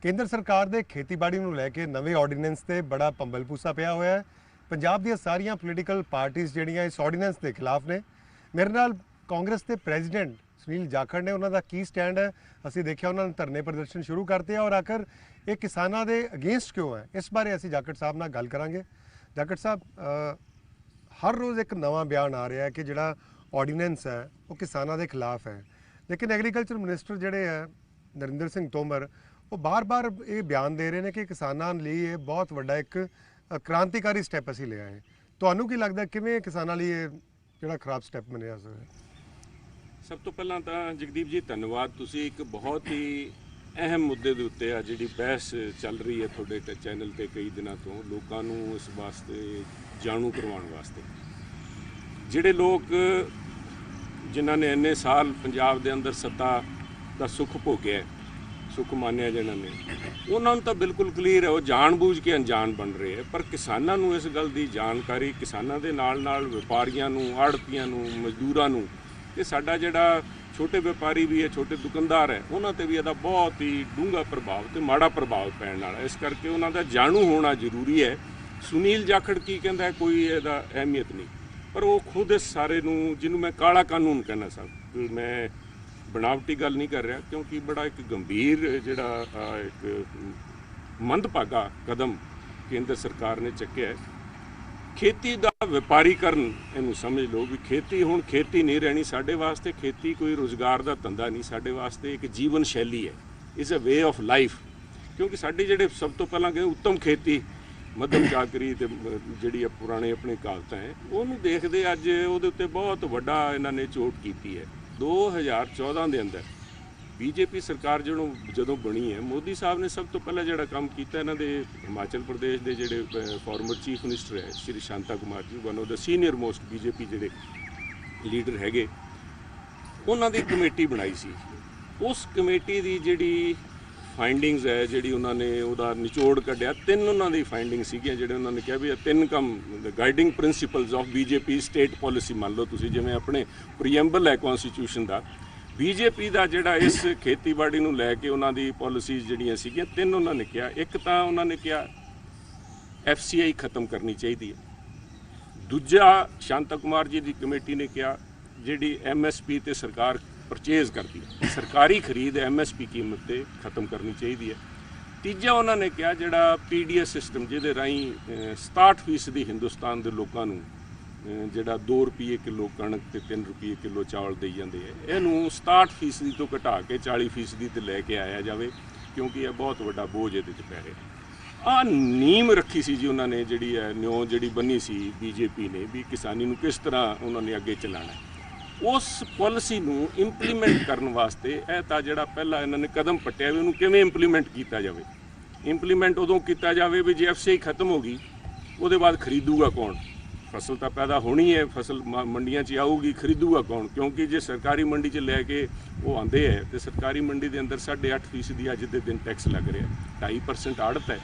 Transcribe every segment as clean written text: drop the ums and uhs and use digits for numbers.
ਕੇਂਦਰ ਸਰਕਾਰ ਦੇ ਖੇਤੀਬਾੜੀ ਨੂੰ ਲੈ ਕੇ ਨਵੇਂ ਆਰਡੀਨੈਂਸ ਤੇ ਬੜਾ ਪੰਬਲਪੂਸਾ ਪਿਆ ਹੋਇਆ ਹੈ। ਪੰਜਾਬ ਦੀਆਂ ਸਾਰੀਆਂ ਪੋਲੀਟੀਕਲ ਪਾਰਟੀਆਂ ਜਿਹੜੀਆਂ ਇਸ ਆਰਡੀਨੈਂਸ ਦੇ ਖਿਲਾਫ ਨੇ। ਮੇਰੇ ਨਾਲ ਕਾਂਗਰਸ ਦੇ ਪ੍ਰੈਜ਼ੀਡੈਂਟ ਸੁਨੀਲ ਜਾਖੜ ਨੇ, ਉਹਨਾਂ ਦਾ ਕੀ ਸਟੈਂਡ ਹੈ। ਅਸੀਂ ਦੇਖਿਆ ਉਹਨਾਂ ਨੇ ਧਰਨੇ ਪ੍ਰਦਰਸ਼ਨ ਸ਼ੁਰੂ ਕਰਤੇ ਔਰ ਆਖਰ ਇਹ ਕਿਸਾਨਾਂ ਦੇ ਅਗੇਂਸਟ ਕਿਉਂ ਹੈ, ਇਸ ਬਾਰੇ ਅਸੀਂ ਜਾਖੜ ਸਾਹਿਬ ਨਾਲ ਗੱਲ ਕਰਾਂਗੇ। ਜਾਖੜ ਸਾਹਿਬ, ਹਰ ਰੋਜ਼ ਇੱਕ ਨਵਾਂ ਬਿਆਨ ਆ ਰਿਹਾ ਹੈ ਕਿ ਜਿਹੜਾ ਆਰਡੀਨੈਂਸ ਹੈ ਉਹ ਕਿਸਾਨਾਂ ਦੇ ਖਿਲਾਫ ਹੈ, ਲੇਕਿਨ ਐਗਰੀਕਲਚਰ ਮਿਨਿਸਟਰ ਜਿਹੜੇ ਹੈ ਨਰਿੰਦਰ ਸਿੰਘ ਤੋਮਰ, ਉਹ ਬਾਰ-ਬਾਰ ਇਹ ਬਿਆਨ ਦੇ ਰਹੇ ਨੇ ਕਿ ਕਿਸਾਨਾਂ ਲਈ ਇਹ ਬਹੁਤ ਵੱਡਾ ਇੱਕ ਕ੍ਰਾਂਤੀਕਾਰੀ ਸਟੈਪ ਅਸੀਂ ਲਿਆ ਹੈ। ਤੁਹਾਨੂੰ ਕੀ ਲੱਗਦਾ ਕਿਵੇਂ ਕਿਸਾਨਾਂ ਲਈ ਇਹ ਜਿਹੜਾ ਖਰਾਬ ਸਟੈਪ ਮੰਨਿਆ ਜਾ ਸਕਦਾ? ਸਭ ਤੋਂ ਪਹਿਲਾਂ ਤਾਂ ਜਗਦੀਪ ਜੀ ਧੰਨਵਾਦ। ਤੁਸੀਂ ਇੱਕ ਬਹੁਤ ਹੀ ਅਹਿਮ ਮੁੱਦੇ ਦੇ ਉੱਤੇ ਆ ਜਿਹੜੀ ਬਹਿਸ ਚੱਲ ਰਹੀ ਹੈ ਤੁਹਾਡੇ ਚੈਨਲ ਤੇ ਕਈ ਦਿਨਾਂ ਤੋਂ, ਲੋਕਾਂ ਨੂੰ ਇਸ ਵਾਸਤੇ ਜਾਣੂ ਕਰਵਾਉਣ ਵਾਸਤੇ। ਜਿਹੜੇ ਲੋਕ ਜਿਨ੍ਹਾਂ ਨੇ ਇੰਨੇ ਸਾਲ ਪੰਜਾਬ ਦੇ ਅੰਦਰ ਸੱਤਾ ਦਾ ਸੁੱਖ ਭੋਗਿਆ, ਸੁੱਖ ਮਾਨਿਆ ਜਿਹਨਾਂ ਨੇ, ਉਹਨਾਂ ਨੂੰ ਤਾਂ ਬਿਲਕੁਲ ਕਲੀਅਰ ਹੈ ਉਹ ਜਾਣ-ਬੂਝ ਕੇ ਅਣਜਾਣ ਬਣ ਰਹੇ ਹੈ। ਪਰ ਕਿਸਾਨਾਂ ਨੂੰ ਇਸ ਗੱਲ ਦੀ ਜਾਣਕਾਰੀ, ਕਿਸਾਨਾਂ ਦੇ ਨਾਲ ਵਪਾਰੀਆਂ ਨੂੰ, ਆੜ੍ਹਤੀਆਂ ਨੂੰ, ਮਜ਼ਦੂਰਾਂ ਨੂੰ, ਇਹ ਸਾਡਾ ਜਿਹੜਾ ਛੋਟੇ ਵਪਾਰੀ ਵੀ ਹੈ, ਛੋਟੇ ਦੁਕਾਨਦਾਰ ਹੈ, ਉਹਨਾਂ ਤੇ ਵੀ ਇਹਦਾ ਬਹੁਤ ਹੀ ਡੂੰਘਾ ਪ੍ਰਭਾਵ ਤੇ ਮਾੜਾ ਪ੍ਰਭਾਵ ਪੈਣ ਵਾਲਾ। ਇਸ ਕਰਕੇ ਉਹਨਾਂ ਦਾ ਜਾਣੂ ਹੋਣਾ ਜ਼ਰੂਰੀ ਹੈ। ਸੁਨੀਲ ਜਾਖੜ ਕੀ ਕਹਿੰਦਾ ਕੋਈ ਇਹਦਾ ਅਹਿਮੀਅਤ ਨਹੀਂ, ਪਰ ਉਹ ਖੁਦ ਇਸ ਸਾਰੇ ਨੂੰ, ਜਿਹਨੂੰ ਮੈਂ ਕਾਲਾ ਕਾਨੂੰਨ ਕਹਿਣਾ ਸਾਹਿਬ, ਮੈਂ ਬਣਾਵਟੀ ਗੱਲ ਨਹੀਂ ਕਰ ਰਿਹਾ, ਕਿਉਂਕਿ ਬੜਾ ਇੱਕ ਗੰਭੀਰ ਜਿਹੜਾ ਇੱਕ ਮੰਦਭਾਗਾ ਕਦਮ ਕੇਂਦਰ ਸਰਕਾਰ ਨੇ ਚੱਕਿਆ ਹੈ। ਖੇਤੀ ਦਾ ਵਪਾਰੀਕਰਨ ਇਹਨੂੰ ਸਮਝ ਲਓ ਵੀ ਖੇਤੀ ਹੁਣ ਖੇਤੀ ਨਹੀਂ ਰਹਿਣੀ ਸਾਡੇ ਵਾਸਤੇ। ਖੇਤੀ ਕੋਈ ਰੁਜ਼ਗਾਰ ਦਾ ਧੰਦਾ ਨਹੀਂ, ਸਾਡੇ ਵਾਸਤੇ ਇੱਕ ਜੀਵਨ ਸ਼ੈਲੀ ਹੈ, is a way of life. ਕਿਉਂਕਿ ਸਾਡੇ ਜਿਹੜੇ ਸਭ ਤੋਂ ਪਹਿਲਾਂ ਕਹਿੰਦੇ ਉੱਤਮ ਖੇਤੀ, ਮੱਧਮ ਚਾਕਰੀ ਤੇ ਜਿਹੜੀ ਪੁਰਾਣੇ ਆਪਣੇ ਕਹਾਵਤਾਂ ਹੈ, ਉਹਨੂੰ ਦੇਖਦੇ ਅੱਜ ਉਹਦੇ ਉੱਤੇ ਬਹੁਤ ਵੱਡਾ ਇਹਨਾਂ ਨੇ ਚੋਟ ਕੀਤੀ ਹੈ। 2014 ਦੇ ਅੰਦਰ ਬੀਜੇਪੀ ਸਰਕਾਰ ਜਦੋਂ ਬਣੀ ਹੈ, ਮੋਦੀ ਸਾਹਿਬ ਨੇ ਸਭ ਤੋਂ ਪਹਿਲਾਂ ਜਿਹੜਾ ਕੰਮ ਕੀਤਾ, ਇਹਨਾਂ ਦੇ ਹਿਮਾਚਲ ਪ੍ਰਦੇਸ਼ ਦੇ ਜਿਹੜੇ ਫਾਰਮਰ ਚੀਫ ਮਿਨਿਸਟਰ ਹੈ ਸ਼੍ਰੀ ਸ਼ਾਂਤਾ Kumar ji, one of the senior most BJP ਜਿਹੜੇ ਲੀਡਰ ਹੈਗੇ, ਉਹਨਾਂ ਦੀ ਕਮੇਟੀ ਬਣਾਈ ਸੀ। ਉਸ ਕਮੇਟੀ ਦੀ ਜਿਹੜੀ ਫਾਈਂਡਿੰਗਸ ਹੈ, ਜਿਹੜੀ ਉਹਨਾਂ ਨੇ ਉਹਦਾ ਨਿਚੋੜ ਕੱਢਿਆ, 3 ਉਹਨਾਂ ਦੀ ਫਾਈਂਡਿੰਗ ਸੀਗੀਆਂ ਜਿਹੜੇ ਉਹਨਾਂ ਨੇ ਕਿਹਾ ਵੀ ਇਹ 3 ਕੰਮ guiding principals of BJP state policy ਮੰਨ ਲਓ ਤੁਸੀਂ, ਜਿਵੇਂ ਆਪਣੇ ਪ੍ਰੀਐਂਬਲ ਹੈ ਕੌਨਸਟੀਟਿਊਸ਼ਨ ਦਾ। ਬੀਜੇਪੀ ਦਾ ਜਿਹੜਾ ਇਸ ਖੇਤੀਬਾੜੀ ਨੂੰ ਲੈ ਕੇ ਉਹਨਾਂ ਦੀ ਪਾਲਿਸੀਜ਼ ਜਿਹੜੀਆਂ ਸੀਗੀਆਂ, 3 ਉਹਨਾਂ ਨੇ ਕਿਹਾ। ਇੱਕ ਤਾਂ ਉਹਨਾਂ ਨੇ ਕਿਹਾ FCI ਖਤਮ ਕਰਨੀ ਚਾਹੀਦੀ ਹੈ। ਦੂਜਾ ਸ਼ਾਂਤਾ ਕੁਮਾਰ ਜੀ ਦੀ ਕਮੇਟੀ ਨੇ ਕਿਹਾ ਜਿਹੜੀ MSP ਤੇ ਸਰਕਾਰ ਪਰਚੇਜ਼ ਕਰਦੀ ਹੈ, ਸਰਕਾਰੀ ਖਰੀਦ MSP ਕੀਮਤ ਤੇ ਖਤਮ ਕਰਨੀ ਚਾਹੀਦੀ ਹੈ। ਤੀਜਾ ਉਹਨਾਂ ਨੇ ਕਿਹਾ ਜਿਹੜਾ PDS ਸਿਸਟਮ, ਜਿਹਦੇ ਰਾਹੀਂ 67% ਹਿੰਦੁਸਤਾਨ ਦੇ ਲੋਕਾਂ ਨੂੰ ਜਿਹੜਾ 2 ਰੁਪਏ ਕਿਲੋ ਕਣਕ ਤੇ 3 ਰੁਪਏ ਕਿਲੋ ਚਾਵਲ ਦੇਈ ਜਾਂਦੇ ਹੈ, ਇਹਨੂੰ 67% ਤੋਂ ਘਟਾ ਕੇ 40% ਤੇ ਲੈ ਕੇ ਆਇਆ ਜਾਵੇ, ਕਿਉਂਕਿ ਇਹ ਬਹੁਤ ਵੱਡਾ ਬੋਝ ਇਹਦੇ 'ਚ ਪੈ ਰਿਹਾ। ਆਹ ਨੀਮ ਰੱਖੀ ਸੀ ਜੀ ਉਹਨਾਂ ਨੇ, ਜਿਹੜੀ ਹੈ ਨਿਉ ਜਿਹੜੀ ਬੰਨੀ ਸੀ ਬੀਜੇਪੀ ਨੇ, ਵੀ ਕਿਸਾਨੀ ਨੂੰ ਕਿਸ ਤਰ੍ਹਾਂ ਉਹਨਾਂ ਨੇ ਅੱਗੇ ਚਲਾਉਣਾ। ਉਸ ਪਾਲਿਸੀ ਨੂੰ ਇੰਪਲੀਮੈਂਟ ਕਰਨ ਵਾਸਤੇ ਇਹ ਤਾਂ ਜਿਹੜਾ ਪਹਿਲਾ ਇਹਨਾਂ ਨੇ ਕਦਮ ਪੱਟਿਆ ਵੀ ਉਹਨੂੰ ਕਿਵੇਂ ਇੰਪਲੀਮੈਂਟ ਕੀਤਾ ਜਾਵੇ। ਇੰਪਲੀਮੈਂਟ ਉਦੋਂ ਕੀਤਾ ਜਾਵੇ ਵੀ ਜੇ FCI ਖਤਮ ਹੋ ਗਈ, ਉਹਦੇ ਬਾਅਦ ਖਰੀਦੂਗਾ ਕੌਣ? ਫਸਲ ਤਾਂ ਪੈਦਾ ਹੋਣੀ ਹੈ, ਫਸਲ ਮੰਡੀਆਂ 'ਚ ਆਊਗੀ, ਖਰੀਦੂਗਾ ਕੌਣ? ਕਿਉਂਕਿ ਜੇ ਸਰਕਾਰੀ ਮੰਡੀ 'ਚ ਲੈ ਕੇ ਉਹ ਆਉਂਦੇ ਹੈ ਤੇ ਸਰਕਾਰੀ ਮੰਡੀ ਦੇ ਅੰਦਰ 8.5% ਅੱਜ ਦੇ ਦਿਨ ਟੈਕਸ ਲੱਗ ਰਿਹਾ। 2.5% ਆੜਤ ਹੈ,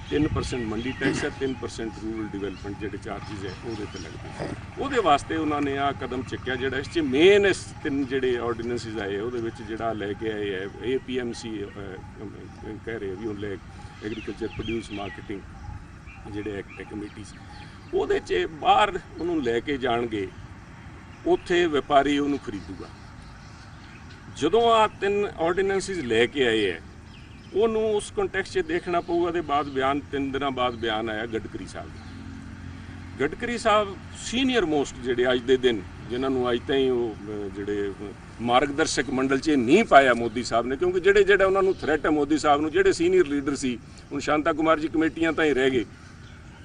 3% ਮੰਡੀ ਟੈਕਸ ਹੈ, 3% ਰੂਰਲ ਡਿਵੈਲਪਮੈਂਟ ਜਿਹੜੇ ਚਾਰਜਿਸ ਹੈ ਉਹਦੇ 'ਤੇ ਲੱਗਦੇ। ਉਹਦੇ ਵਾਸਤੇ ਉਹਨਾਂ ਨੇ ਆਹ ਕਦਮ ਚੱਕਿਆ। ਜਿਹੜਾ ਇਸ 'ਚ ਮੇਨ ਇਸ 3 ਜਿਹੜੇ ਆਰਡੀਨੈਂਸਿਸ ਆਏ ਉਹਦੇ ਵਿੱਚ ਜਿਹੜਾ ਲੈ ਕੇ ਆਏ ਹੈ APMC ਕਹਿ ਰਹੇ ਵੀ ਉਹ ਲੈ ਐਗਰੀਕਲਚਰ ਪ੍ਰੋਡਿਊਸ ਮਾਰਕੀਟਿੰਗ ਜਿਹੜੇ ਕਮੇਟੀਜ਼, ਉਹਦੇ 'ਚ ਬਾਹਰ ਉਹਨੂੰ ਲੈ ਕੇ ਜਾਣਗੇ, ਉੱਥੇ ਵਪਾਰੀ ਉਹਨੂੰ ਖਰੀਦੂਗਾ। ਜਦੋਂ ਆਹ 3 ਆਰਡੀਨੈਂਸਿਸ ਲੈ ਕੇ ਆਏ ਹੈ, ਉਹਨੂੰ ਉਸ ਕੰਟੈਕਸਟ 'ਚ ਦੇਖਣਾ ਪਊਗਾ। ਦੇ ਬਾਅਦ ਬਿਆਨ 3 ਦਿਨਾਂ ਬਾਅਦ ਬਿਆਨ ਆਇਆ ਗਡਕਰੀ ਸਾਹਿਬ ਦਾ। ਗਡਕਰੀ ਸਾਹਿਬ ਸੀਨੀਅਰ ਮੋਸਟ ਜਿਹੜੇ ਅੱਜ ਦੇ ਦਿਨ, ਜਿਨ੍ਹਾਂ ਨੂੰ ਅੱਜ ਤਾਈਂ ਉਹ ਜਿਹੜੇ ਮਾਰਗਦਰਸ਼ਕ ਮੰਡਲ 'ਚ ਨਹੀਂ ਪਾਇਆ ਮੋਦੀ ਸਾਹਿਬ ਨੇ, ਕਿਉਂਕਿ ਜਿਹੜਾ ਉਹਨਾਂ ਨੂੰ ਥ੍ਰੈਟ ਹੈ ਮੋਦੀ ਸਾਹਿਬ ਨੂੰ, ਜਿਹੜੇ ਸੀਨੀਅਰ ਲੀਡਰ ਸੀ, ਹੁਣ ਸ਼ਾਂਤਾ ਕੁਮਾਰ ਜੀ ਕਮੇਟੀਆਂ ਤਾਂ ਹੀ ਰਹਿ ਗਏ।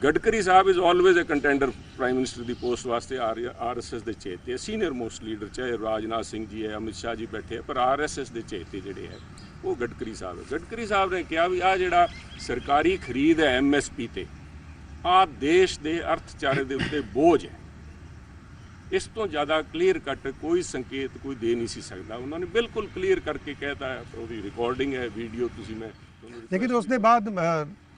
Gadkari Sahib is always a contender prime minister ਦੀ ਪੋਸਟ ਵਾਸਤੇ। RSS ਦੇ ਚੇਤੇ ਸੀਨੀਅਰ ਮੋਸਟ ਲੀਡਰ, ਚਾਹੇ ਰਾਜਨਾਥ ਸਿੰਘ ਜੀ ਹੈ, ਅਮਿਤ ਸ਼ਾਹ ਜੀ ਬੈਠੇ, ਪਰ RSS ਦੇ ਚੇਤੇ ਜਿਹੜੇ ਹੈ ਉਹ ਗਡਕਰੀ ਸਾਹਿਬ ਹੈ। ਗਡਕਰੀ ਸਾਹਿਬ ਨੇ ਕਿਹਾ ਵੀ ਆਹ ਜਿਹੜਾ ਸਰਕਾਰੀ ਖਰੀਦ ਹੈ MSP ਤੇ, ਆਹ ਦੇਸ਼ ਦੇ ਅਰਥਚਾਰੇ ਦੇ ਉੱਤੇ ਬੋਝ ਹੈ। ਇਸ ਤੋਂ ਜ਼ਿਆਦਾ ਕਲੀਅਰ ਕੱਟ ਕੋਈ ਸੰਕੇਤ ਕੋਈ ਦੇ ਨਹੀਂ ਸੀ ਸਕਦਾ। ਉਹਨਾਂ ਨੇ ਬਿਲਕੁਲ ਕਲੀਅਰ ਕਰਕੇ ਕਹਿਤਾ, ਉਹਦੀ ਰਿਕਾਰਡਿੰਗ ਹੈ, ਵੀਡੀਓ ਤੁਸੀਂ ਮੈਂ। ਲੇਕਿਨ ਉਸ ਦੇ ਬਾਅਦ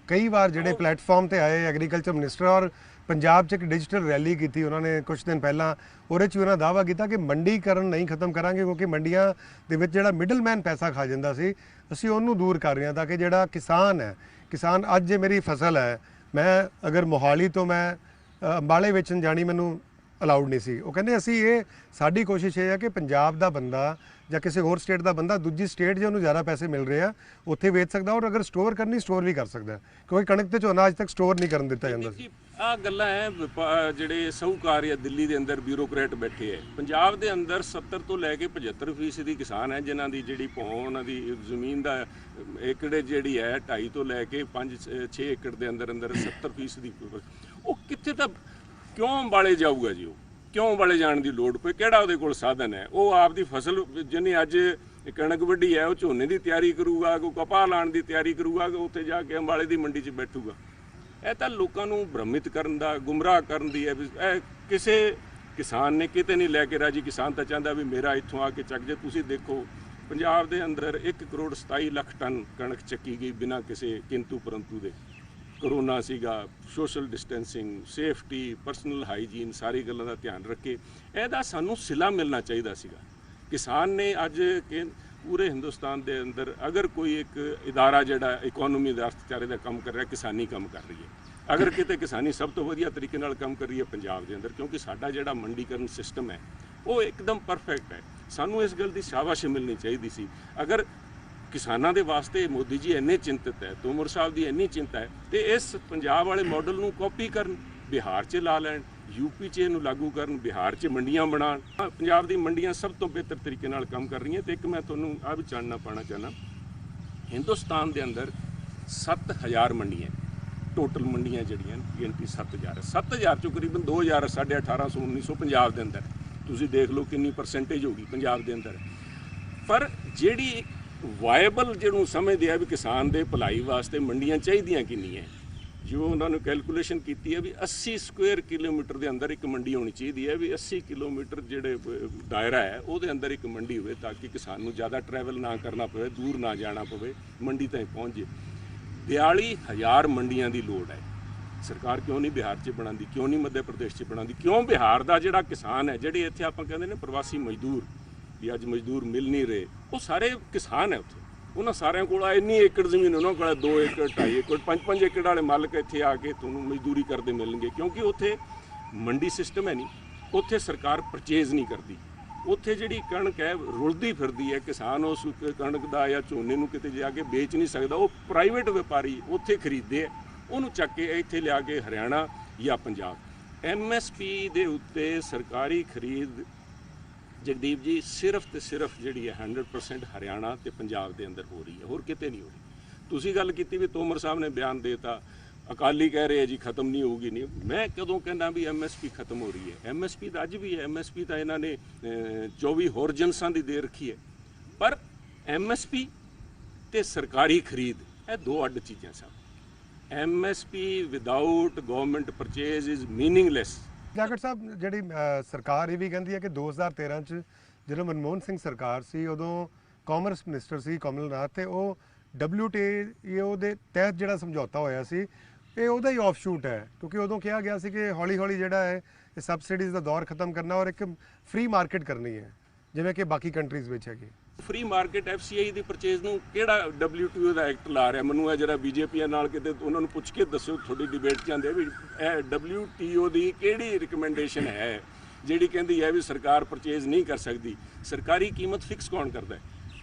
ਕਈ ਵਾਰ ਜਿਹੜੇ ਪਲੇਟਫਾਰਮ ਤੇ ਆਏ ਐਗਰੀਕਲਚਰ ਮਿਨਿਸਟਰ ਔਰ ਪੰਜਾਬ 'ਚ ਇੱਕ ਡਿਜੀਟਲ ਰੈਲੀ ਕੀਤੀ ਉਹਨਾਂ ਨੇ ਕੁਝ ਦਿਨ ਪਹਿਲਾਂ। ਉਹਦੇ 'ਚ ਉਹਨਾਂ ਦਾਅਵਾ ਕੀਤਾ ਕਿ ਮੰਡੀਕਰਨ ਨਹੀਂ ਖਤਮ ਕਰਾਂਗੇ, ਕਿਉਂਕਿ ਮੰਡੀਆਂ ਦੇ ਵਿੱਚ ਜਿਹੜਾ ਮਿਡਲਮੈਨ ਪੈਸਾ ਖਾ ਜਾਂਦਾ ਸੀ, ਅਸੀਂ ਉਹਨੂੰ ਦੂਰ ਕਰ ਰਹੇ ਹਾਂ, ਤਾਂ ਕਿ ਜਿਹੜਾ ਕਿਸਾਨ ਹੈ, ਕਿਸਾਨ ਅੱਜ ਜੇ ਮੇਰੀ ਫਸਲ ਹੈ, ਮੈਂ ਅਗਰ ਮੋਹਾਲੀ ਤੋਂ ਮੈਂ ਅੰਬਾਲੇ ਵੇਚਣ ਜਾਣੀ ਮੈਨੂੰ ਅਲਾਉਡ ਨਹੀਂ ਸੀ। ਉਹ ਕਹਿੰਦੇ ਅਸੀਂ ਸਾਡੀ ਕੋਸ਼ਿਸ਼ ਇਹ ਹੈ ਕਿ ਪੰਜਾਬ ਦਾ ਬੰਦਾ ਜਾਂ ਕਿਸੇ ਹੋਰ ਸਟੇਟ ਦਾ ਬੰਦਾ ਦੂਜੀ ਸਟੇਟ 'ਚ ਉਹਨੂੰ ਜ਼ਿਆਦਾ ਪੈਸੇ ਮਿਲ ਰਹੇ ਆ, ਉੱਥੇ ਵੇਚ ਸਕਦਾ, ਔਰ ਅਗਰ ਸਟੋਰ ਕਰਨੀ ਸਟੋਰ ਵੀ ਕਰ ਸਕਦਾ, ਕਿਉਂਕਿ ਕਣਕ ਤੇ ਝੋਨਾ ਅੱਜ ਤੱਕ ਸਟੋਰ ਨਹੀਂ ਕਰਨ ਦਿੱਤਾ ਜਾਂਦਾ ਸੀ। ਆਹ ਗੱਲਾਂ ਹੈ ਜਿਹੜੇ ਸ਼ਾਹੂਕਾਰ ਜਾਂ ਦਿੱਲੀ ਦੇ ਅੰਦਰ ਬਿਊਰੋਕਰੇਟ ਬੈਠੇ ਹੈ। ਪੰਜਾਬ ਦੇ ਅੰਦਰ 70 ਤੋਂ ਲੈ ਕੇ 75% ਕਿਸਾਨ ਹੈ ਜਿਨ੍ਹਾਂ ਦੀ ਜਿਹੜੀ ਉਹਨਾਂ ਦੀ ਜ਼ਮੀਨ ਦਾ ਏਕੜ ਜਿਹੜੀ ਹੈ 2.5 ਤੋਂ ਲੈ ਕੇ 5-6 ਏਕੜ ਦੇ ਅੰਦਰ 70% ਉਹ ਕਿੱਥੇ ਤਾਂ ਕਿਉਂ ਅੰਬਾਲੇ ਜਾਊਗਾ ਜੀ? ਉਹ ਕਿਉਂ ਅੰਬਾਲੇ ਜਾਣ ਦੀ ਲੋੜ ਪਈ? ਕਿਹੜਾ ਉਹਦੇ ਕੋਲ ਸਾਧਨ ਹੈ? ਉਹ ਆਪਦੀ ਫਸਲ ਜਿਹਨੇ ਅੱਜ ਕਣਕ ਵੱਢੀ ਹੈ ਉਹ ਝੋਨੇ ਦੀ ਤਿਆਰੀ ਕਰੂਗਾ, ਕੋਈ ਕਪਾਹ ਲਾਉਣ ਦੀ ਤਿਆਰੀ ਕਰੂਗਾ, ਉੱਥੇ ਜਾ ਕੇ ਅੰਬਾਲੇ ਦੀ ਮੰਡੀ 'ਚ ਬੈਠੂਗਾ। ਇਹ ਤਾਂ ਲੋਕਾਂ ਨੂੰ ਭ੍ਰਮਿਤ ਕਰਨ ਦਾ, ਗੁੰਮਰਾਹ ਕਰਨ ਦੀ ਹੈ। ਇਹ ਕਿਸੇ ਕਿਸਾਨ ਨੇ ਕਿਤੇ ਨਹੀਂ ਲੈ ਕੇ ਰਾਜੀ। ਕਿਸਾਨ ਤਾਂ ਚਾਹੁੰਦਾ ਵੀ ਮੇਰਾ ਇੱਥੋਂ ਆ ਕੇ ਚੱਕ ਜੇ। ਤੁਸੀਂ ਦੇਖੋ ਪੰਜਾਬ ਦੇ ਅੰਦਰ 1 ਕਰੋੜ 27 ਲੱਖ ਟਨ ਕਣਕ ਚੱਕੀ ਗਈ ਬਿਨਾਂ ਕਿਸੇ ਕਿੰਤੂ ਪਰੰਤੂ ਦੇ। ਕਰੋਨਾ ਸੀਗਾ, social distancing, safety, personal hygiene, ਸਾਰੀ ਗੱਲਾਂ ਦਾ ਧਿਆਨ ਰੱਖੇ ਇਹਦਾ ਸਾਨੂੰ ਸਿਲਾ ਮਿਲਣਾ ਚਾਹੀਦਾ ਸੀਗਾ। ਕਿਸਾਨ ਨੇ ਅੱਜ ਪੂਰੇ ਹਿੰਦੁਸਤਾਨ ਦੇ ਅੰਦਰ ਅਗਰ ਕੋਈ ਇੱਕ ਇਦਾਰਾ ਜਿਹੜਾ ਇਕੋਨਮੀ ਦੇ ਅਰਥਚਾਰੇ ਦਾ ਕੰਮ ਕਰ ਰਿਹਾ, ਕਿਸਾਨੀ ਕੰਮ ਕਰ ਰਹੀ ਹੈ। ਅਗਰ ਕਿਤੇ ਕਿਸਾਨੀ ਸਭ ਤੋਂ ਵਧੀਆ ਤਰੀਕੇ ਨਾਲ ਕੰਮ ਕਰ ਰਹੀ ਹੈ ਪੰਜਾਬ ਦੇ ਅੰਦਰ, ਕਿਉਂਕਿ ਸਾਡਾ ਜਿਹੜਾ ਮੰਡੀਕਰਨ ਸਿਸਟਮ ਹੈ ਉਹ ਇੱਕਦਮ ਪਰਫੈਕਟ ਹੈ। ਸਾਨੂੰ ਇਸ ਗੱਲ ਦੀ ਸ਼ਾਬਾਸ਼ ਮਿਲਣੀ ਚਾਹੀਦੀ ਸੀ। ਅਗਰ ਕਿਸਾਨਾਂ ਦੇ ਵਾਸਤੇ ਮੋਦੀ ਜੀ ਇੰਨੇ ਚਿੰਤਤ ਹੈ, ਤੋਮਰ ਸਾਹਿਬ ਦੀ ਇੰਨੀ ਚਿੰਤਾ ਹੈ, ਤੇ ਇਸ ਪੰਜਾਬ ਵਾਲੇ ਮਾਡਲ ਨੂੰ ਕਾਪੀ ਕਰਨ, ਬਿਹਾਰ 'ਚ ਲਾ ਲੈਣ, ਯੂਪੀ 'ਚ ਇਹਨੂੰ ਲਾਗੂ ਕਰਨ, ਬਿਹਾਰ 'ਚ ਮੰਡੀਆਂ ਬਣਾਉਣ। ਪੰਜਾਬ ਦੀ ਮੰਡੀਆਂ ਸਭ ਤੋਂ ਬਿਹਤਰ ਤਰੀਕੇ ਨਾਲ ਕੰਮ ਕਰ ਰਹੀਆਂ। ਤੇ ਇੱਕ ਮੈਂ ਤੁਹਾਨੂੰ ਆਹ ਵੀ ਚਾਨਣਾ ਪਾਉਣਾ ਚਾਹੁੰਦਾ, ਹਿੰਦੁਸਤਾਨ ਦੇ ਅੰਦਰ 7000 ਮੰਡੀਆਂ ਟੋਟਲ ਮੰਡੀਆਂ ਜਿਹੜੀਆਂ ਗਿਣਤੀ 7000 ਹੈ। 7000 ਚੋਂ ਕਰੀਬਨ 2000 1850 1900 ਪੰਜਾਬ ਦੇ ਅੰਦਰ। ਤੁਸੀਂ ਦੇਖ ਲਓ ਕਿੰਨੀ ਪਰਸੈਂਟੇਜ ਹੋਗੀ ਪੰਜਾਬ ਦੇ ਅੰਦਰ। ਪਰ ਜਿਹੜੀ ਵਾਇਬਲ ਜਿਹਨੂੰ ਸਮਝਦੇ ਆ ਵੀ ਕਿਸਾਨ ਦੇ ਭਲਾਈ ਵਾਸਤੇ ਮੰਡੀਆਂ ਚਾਹੀਦੀਆਂ ਕਿੰਨੀਆਂ, ਜੋ ਉਹਨਾਂ ਨੂੰ ਕੈਲਕੂਲੇਸ਼ਨ ਕੀਤੀ ਹੈ ਵੀ 80 ਸਕੁਅਰ ਕਿਲੋਮੀਟਰ ਦੇ ਅੰਦਰ ਇੱਕ ਮੰਡੀ ਹੋਣੀ ਚਾਹੀਦੀ ਹੈ। ਵੀ 80 ਕਿਲੋਮੀਟਰ ਜਿਹੜੇ ਦਾਇਰਾ ਹੈ ਉਹਦੇ ਅੰਦਰ ਇੱਕ ਮੰਡੀ ਹੋਵੇ, ਤਾਂ ਕਿ ਕਿਸਾਨ ਨੂੰ ਜ਼ਿਆਦਾ ਟਰੈਵਲ ਨਾ ਕਰਨਾ ਪਵੇ, ਦੂਰ ਨਾ ਜਾਣਾ ਪਵੇ, ਮੰਡੀ ਤਾਈਂ ਪਹੁੰਚ ਜੇ। 42000 ਮੰਡੀਆਂ ਦੀ ਲੋੜ ਹੈ। ਸਰਕਾਰ ਕਿਉਂ ਨਹੀਂ ਬਿਹਾਰ 'ਚ ਬਣਾਉਂਦੀ? ਕਿਉਂ ਨਹੀਂ ਮੱਧ ਪ੍ਰਦੇਸ਼ 'ਚ ਬਣਾਉਂਦੀ? ਕਿਉਂ ਬਿਹਾਰ ਦਾ ਜਿਹੜਾ ਕਿਸਾਨ ਹੈ, ਜਿਹੜੇ ਇੱਥੇ ਆਪਾਂ ਕਹਿੰਦੇ ਨੇ ਪ੍ਰਵਾਸੀ ਮਜ਼ਦੂਰ, ਵੀ ਅੱਜ ਮਜ਼ਦੂਰ ਮਿਲ ਨਹੀਂ ਰਹੇ, ਉਹ ਸਾਰੇ ਕਿਸਾਨ ਹੈ ਉੱਥੇ। ਉਹਨਾਂ ਸਾਰਿਆਂ ਕੋਲ ਇੰਨੀ ਏਕੜ ਜ਼ਮੀਨ, ਉਹਨਾਂ ਕੋਲ 2 ਏਕੜ 2.5 ਏਕੜ 5-5 ਏਕੜ ਵਾਲੇ ਮਾਲਕ ਇੱਥੇ ਆ ਕੇ ਤੁਹਾਨੂੰ ਮਜ਼ਦੂਰੀ ਕਰਦੇ ਮਿਲਣਗੇ, ਕਿਉਂਕਿ ਉੱਥੇ ਮੰਡੀ ਸਿਸਟਮ ਹੈ ਨਹੀਂ, ਉੱਥੇ ਸਰਕਾਰ ਪਰਚੇਜ਼ ਨਹੀਂ ਕਰਦੀ। ਉੱਥੇ ਜਿਹੜੀ ਕਣਕ ਹੈ ਰੁਲਦੀ ਫਿਰਦੀ ਹੈ, ਕਿਸਾਨ ਉਸ ਕਣਕ ਦਾ ਜਾਂ ਝੋਨੇ ਨੂੰ ਕਿਤੇ ਜਾ ਕੇ ਵੇਚ ਨਹੀਂ ਸਕਦਾ। ਉਹ ਪ੍ਰਾਈਵੇਟ ਵਪਾਰੀ ਉੱਥੇ ਖਰੀਦਦੇ ਆ, ਉਹਨੂੰ ਚੱਕ ਕੇ ਇੱਥੇ ਲਿਆ ਕੇ ਹਰਿਆਣਾ ਜਾਂ ਪੰਜਾਬ। MSP ਦੇ ਉੱਤੇ ਸਰਕਾਰੀ ਖਰੀਦ ਜਗਦੀਪ ਜੀ ਸਿਰਫ ਤੇ ਸਿਰਫ ਜਿਹੜੀ ਹੈ 100% ਹਰਿਆਣਾ ਤੇ ਪੰਜਾਬ ਦੇ ਅੰਦਰ ਹੋ ਰਹੀ ਹੈ, ਹੋਰ ਕਿਤੇ ਨਹੀਂ ਹੋ ਰਹੀ। ਤੁਸੀਂ ਗੱਲ ਕੀਤੀ ਵੀ ਤੋਮਰ ਸਾਹਿਬ ਨੇ ਬਿਆਨ ਦੇਤਾ, ਅਕਾਲੀ ਕਹਿ ਰਹੇ ਜੀ ਖਤਮ ਨਹੀਂ ਹੋਊਗੀ। ਨਹੀਂ, ਮੈਂ ਕਦੋਂ ਕਹਿੰਦਾ ਵੀ MSP ਖਤਮ ਹੋ ਰਹੀ ਹੈ? MSP ਤਾਂ ਅੱਜ ਵੀ ਹੈ। MSP ਤਾਂ ਇਹਨਾਂ ਨੇ 24 ਹੋਰ ਜਿਨਸਾਂ ਦੀ ਦੇ ਰੱਖੀ ਹੈ। ਪਰ MSP ਤੇ ਸਰਕਾਰੀ ਖਰੀਦ ਇਹ ਦੋ ਅੱਡ ਚੀਜ਼ਾਂ ਸਨ। MSP without government purchase is meaningless. Jakhar ਸਾਹਿਬ, ਜਿਹੜੀ ਸਰਕਾਰ ਇਹ ਵੀ ਕਹਿੰਦੀ ਹੈ ਕਿ 2013 'ਚ ਜਦੋਂ ਮਨਮੋਹਨ ਸਿੰਘ ਸਰਕਾਰ ਸੀ, ਉਦੋਂ ਕਾਮਰਸ ਮਿਨਿਸਟਰ ਸੀ ਕਮਲ ਨਾਥ, ਤੇ ਉਹ WTO ਦੇ ਤਹਿਤ ਜਿਹੜਾ ਸਮਝੌਤਾ ਹੋਇਆ ਸੀ ਇਹ ਉਹਦਾ ਹੀ ਆਫਸ਼ੂਟ ਹੈ, ਕਿਉਂਕਿ ਉਦੋਂ ਕਿਹਾ ਗਿਆ ਸੀ ਕਿ ਹੌਲੀ ਹੌਲੀ ਜਿਹੜਾ ਹੈ ਇਹ ਸਬਸਿਡੀਜ਼ ਦਾ ਦੌਰ ਖਤਮ ਕਰਨਾ ਔਰ ਇੱਕ ਫ੍ਰੀ ਮਾਰਕੀਟ ਕਰਨੀ ਹੈ, ਜਿਵੇਂ ਕਿ ਬਾਕੀ ਕੰਟਰੀਜ਼ ਵਿੱਚ ਹੈਗੀ। ਫ੍ਰੀ ਮਾਰਕੀਟ FCI ਦੀ ਪਰਚੇਜ਼ ਨੂੰ ਕਿਹੜਾ WTO ਦਾ ਐਕਟ ਲਾ ਰਿਹਾ? ਮੈਨੂੰ ਇਹ ਜਿਹੜਾ BJP ਨਾਲ ਕਿਤੇ ਉਹਨਾਂ ਨੂੰ ਪੁੱਛ ਕੇ ਦੱਸੋ, ਤੁਹਾਡੀ ਡਿਬੇਟ 'ਚ ਆਉਂਦੇ ਵੀ ਇਹ WTO ਦੀ ਕਿਹੜੀ ਰਿਕਮੈਂਡੇਸ਼ਨ ਹੈ ਜਿਹੜੀ ਕਹਿੰਦੀ ਹੈ ਵੀ ਸਰਕਾਰ ਪਰਚੇਜ਼ ਨਹੀਂ ਕਰ ਸਕਦੀ? ਸਰਕਾਰੀ ਕੀਮਤ ਫਿਕਸ ਕੌਣ ਕਰਦਾ ਹੈ?